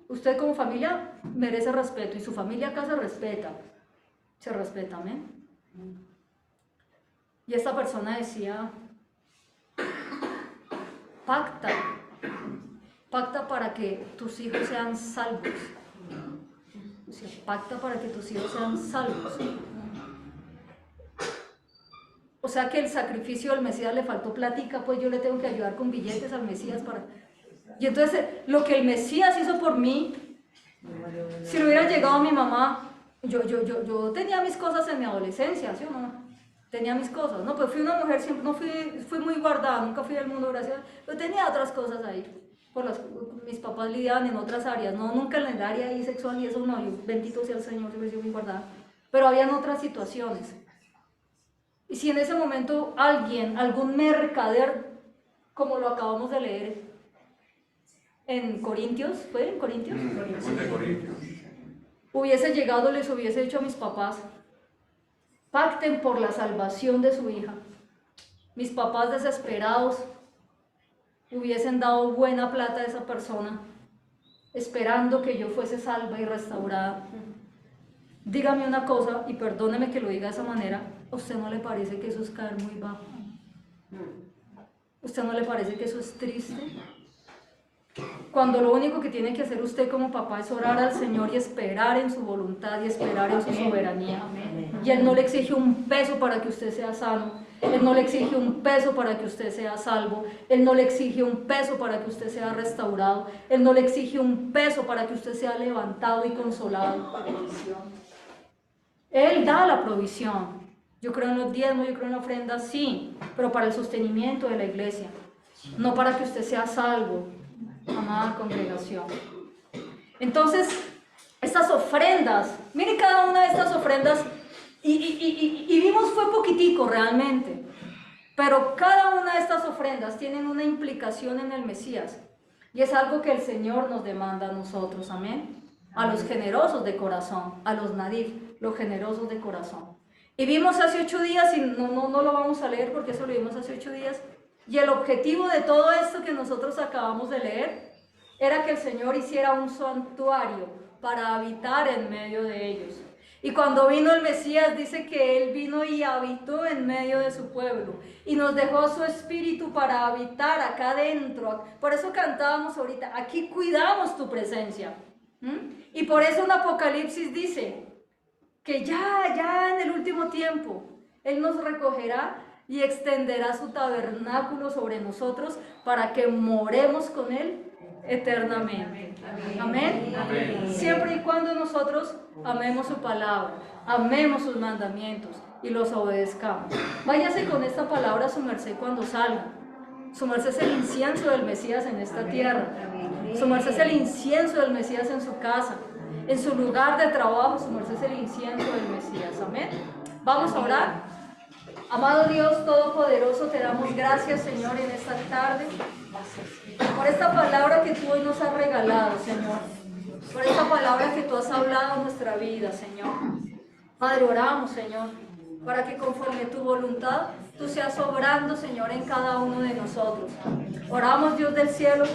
usted como familia merece respeto, y su familia acá se respeta, amén. Y esta persona decía, pacta para que tus hijos sean salvos. O sea, pacta para que tus hijos sean salvos. O sea que el sacrificio del Mesías le faltó plática, pues yo le tengo que ayudar con billetes al Mesías para... Y entonces lo que el Mesías hizo por mí, si le hubiera llegado a mi mamá, yo tenía mis cosas en mi adolescencia, ¿sí o no? Tenía mis cosas, ¿no? Pues fui una mujer, siempre, no fui muy guardada, nunca fui del mundo, gracias, pero tenía otras cosas ahí. Mis papás lidiaban en otras áreas, no nunca en el área ahí sexual y eso no, yo, bendito sea el Señor, siempre he sido muy guardada, pero habían otras situaciones. Y si en ese momento algún mercader, como lo acabamos de leer en Corintios, ¿fue en Corintios? Corintios. Hubiese llegado, les hubiese dicho a mis papás, pacten por la salvación de su hija. Mis papás desesperados hubiesen dado buena plata a esa persona, esperando que yo fuese salva y restaurada. Dígame una cosa, y perdóneme que lo diga de esa manera, ¿a usted no le parece que eso es caer muy bajo? ¿A usted no le parece que eso es triste? Cuando lo único que tiene que hacer usted como papá es orar al Señor y esperar en su voluntad y esperar en su soberanía. Y Él no le exige un peso para que usted sea sano, Él no le exige un peso para que usted sea salvo, Él no le exige un peso para que usted sea restaurado, Él no le exige un peso para que usted sea levantado y consolado. Él da la provisión. Yo creo en los diezmos, yo creo en la ofrenda, sí, pero para el sostenimiento de la iglesia, no para que usted sea salvo, amada congregación. Entonces, estas ofrendas, mire cada una de estas ofrendas, y vimos fue poquitico realmente, pero cada una de estas ofrendas tienen una implicación en el Mesías, y es algo que el Señor nos demanda a nosotros, amén. A los generosos de corazón, a los nadif, los generosos de corazón. Y vimos hace 8 días, y no lo vamos a leer porque eso lo vimos hace 8 días, y el objetivo de todo esto que nosotros acabamos de leer era que el Señor hiciera un santuario para habitar en medio de ellos. Y cuando vino el Mesías dice que Él vino y habitó en medio de su pueblo y nos dejó su espíritu para habitar acá adentro. Por eso cantábamos ahorita, aquí cuidamos tu presencia. Y por eso en Apocalipsis dice que ya en el último tiempo Él nos recogerá y extenderá su tabernáculo sobre nosotros para que moremos con Él eternamente. Amén. Amén. Siempre y cuando nosotros amemos su palabra, amemos sus mandamientos y los obedezcamos. Váyase con esta palabra a su merced cuando salga. Su merced es el incienso del Mesías en esta tierra. Su merced es el incienso del Mesías en su casa. En su lugar de trabajo, su merced es el incienso del Mesías. Amén. Vamos a orar. Amado Dios Todopoderoso, te damos gracias, Señor, en esta tarde, por esta palabra que tú hoy nos has regalado, Señor, por esta palabra que tú has hablado en nuestra vida, Señor. Padre, oramos, Señor, para que conforme tu voluntad, tú seas obrando, Señor, en cada uno de nosotros. Oramos, Dios del cielo,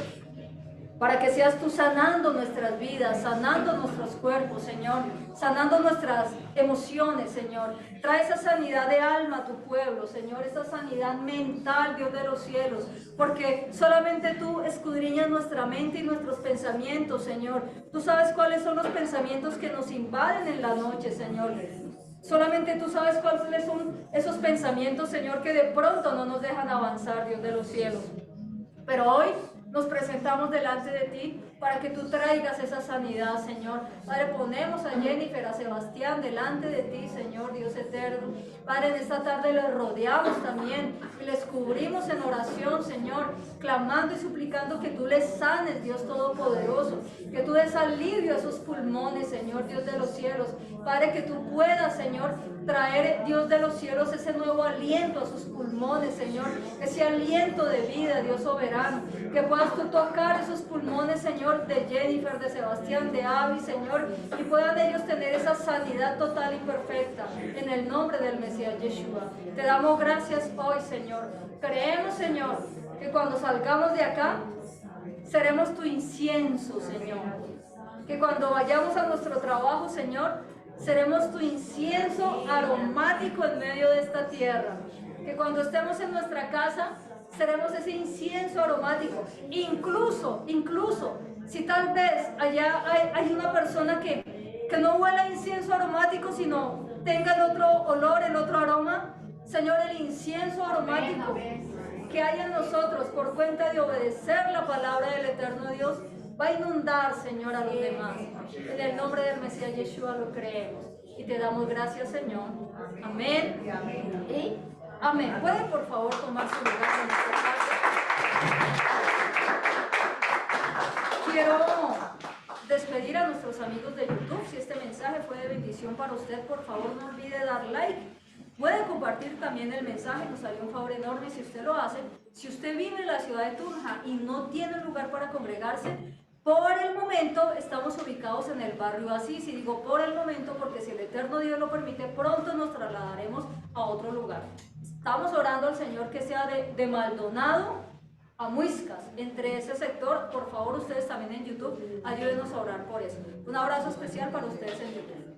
para que seas tú sanando nuestras vidas, sanando nuestros cuerpos, Señor, sanando nuestras emociones, Señor. Trae esa sanidad de alma a tu pueblo, Señor, esa sanidad mental, Dios de los cielos, porque solamente tú escudriñas nuestra mente y nuestros pensamientos, Señor. Tú sabes cuáles son los pensamientos que nos invaden en la noche, Señor. Solamente tú sabes cuáles son esos pensamientos, Señor, que de pronto no nos dejan avanzar, Dios de los cielos. Pero hoy nos presentamos delante de ti para que tú traigas esa sanidad, Señor. Padre, ponemos a Jennifer, a Sebastián delante de ti, Señor, Dios eterno. Padre, en esta tarde les rodeamos también y les cubrimos en oración, Señor, clamando y suplicando que tú les sanes, Dios Todopoderoso, que tú des alivio a esos pulmones, Señor, Dios de los cielos. Padre, que tú puedas, Señor, traer, Dios de los cielos, ese nuevo aliento a sus pulmones, Señor, ese aliento de vida, Dios soberano, que puedas tú tocar esos pulmones, Señor, de Jennifer, de Sebastián, de Abby, Señor, y puedan ellos tener esa sanidad total y perfecta, en el nombre del Mesías Yeshua. Te damos gracias hoy, Señor. Creemos, Señor, que cuando salgamos de acá, seremos tu incienso, Señor. Que cuando vayamos a nuestro trabajo, Señor, seremos tu incienso aromático en medio de esta tierra. Que cuando estemos en nuestra casa, seremos ese incienso aromático. Incluso, si tal vez allá hay una persona que no huela incienso aromático, sino tenga el otro olor, el otro aroma, Señor, el incienso aromático que hay en nosotros por cuenta de obedecer la palabra del eterno Dios, va a inundar, Señor, a los demás. En el nombre del Mesías Yeshua lo creemos. Y te damos gracias, Señor. Amén. Y amén. ¿Pueden, por favor, tomar su lugar en esta parte? Quiero despedir a nuestros amigos de YouTube. Si este mensaje fue de bendición para usted, por favor, no olvide dar like. Puede compartir también el mensaje, nos haría un favor enorme si usted lo hace. Si usted vive en la ciudad de Tunja y no tiene lugar para congregarse, por el momento estamos ubicados en el barrio Asís, y digo por el momento porque si el eterno Dios lo permite, pronto nos trasladaremos a otro lugar. Estamos orando al Señor que sea de Maldonado a Muiscas, entre ese sector. Por favor, ustedes también en YouTube, ayúdenos a orar por eso. Un abrazo especial para ustedes en YouTube.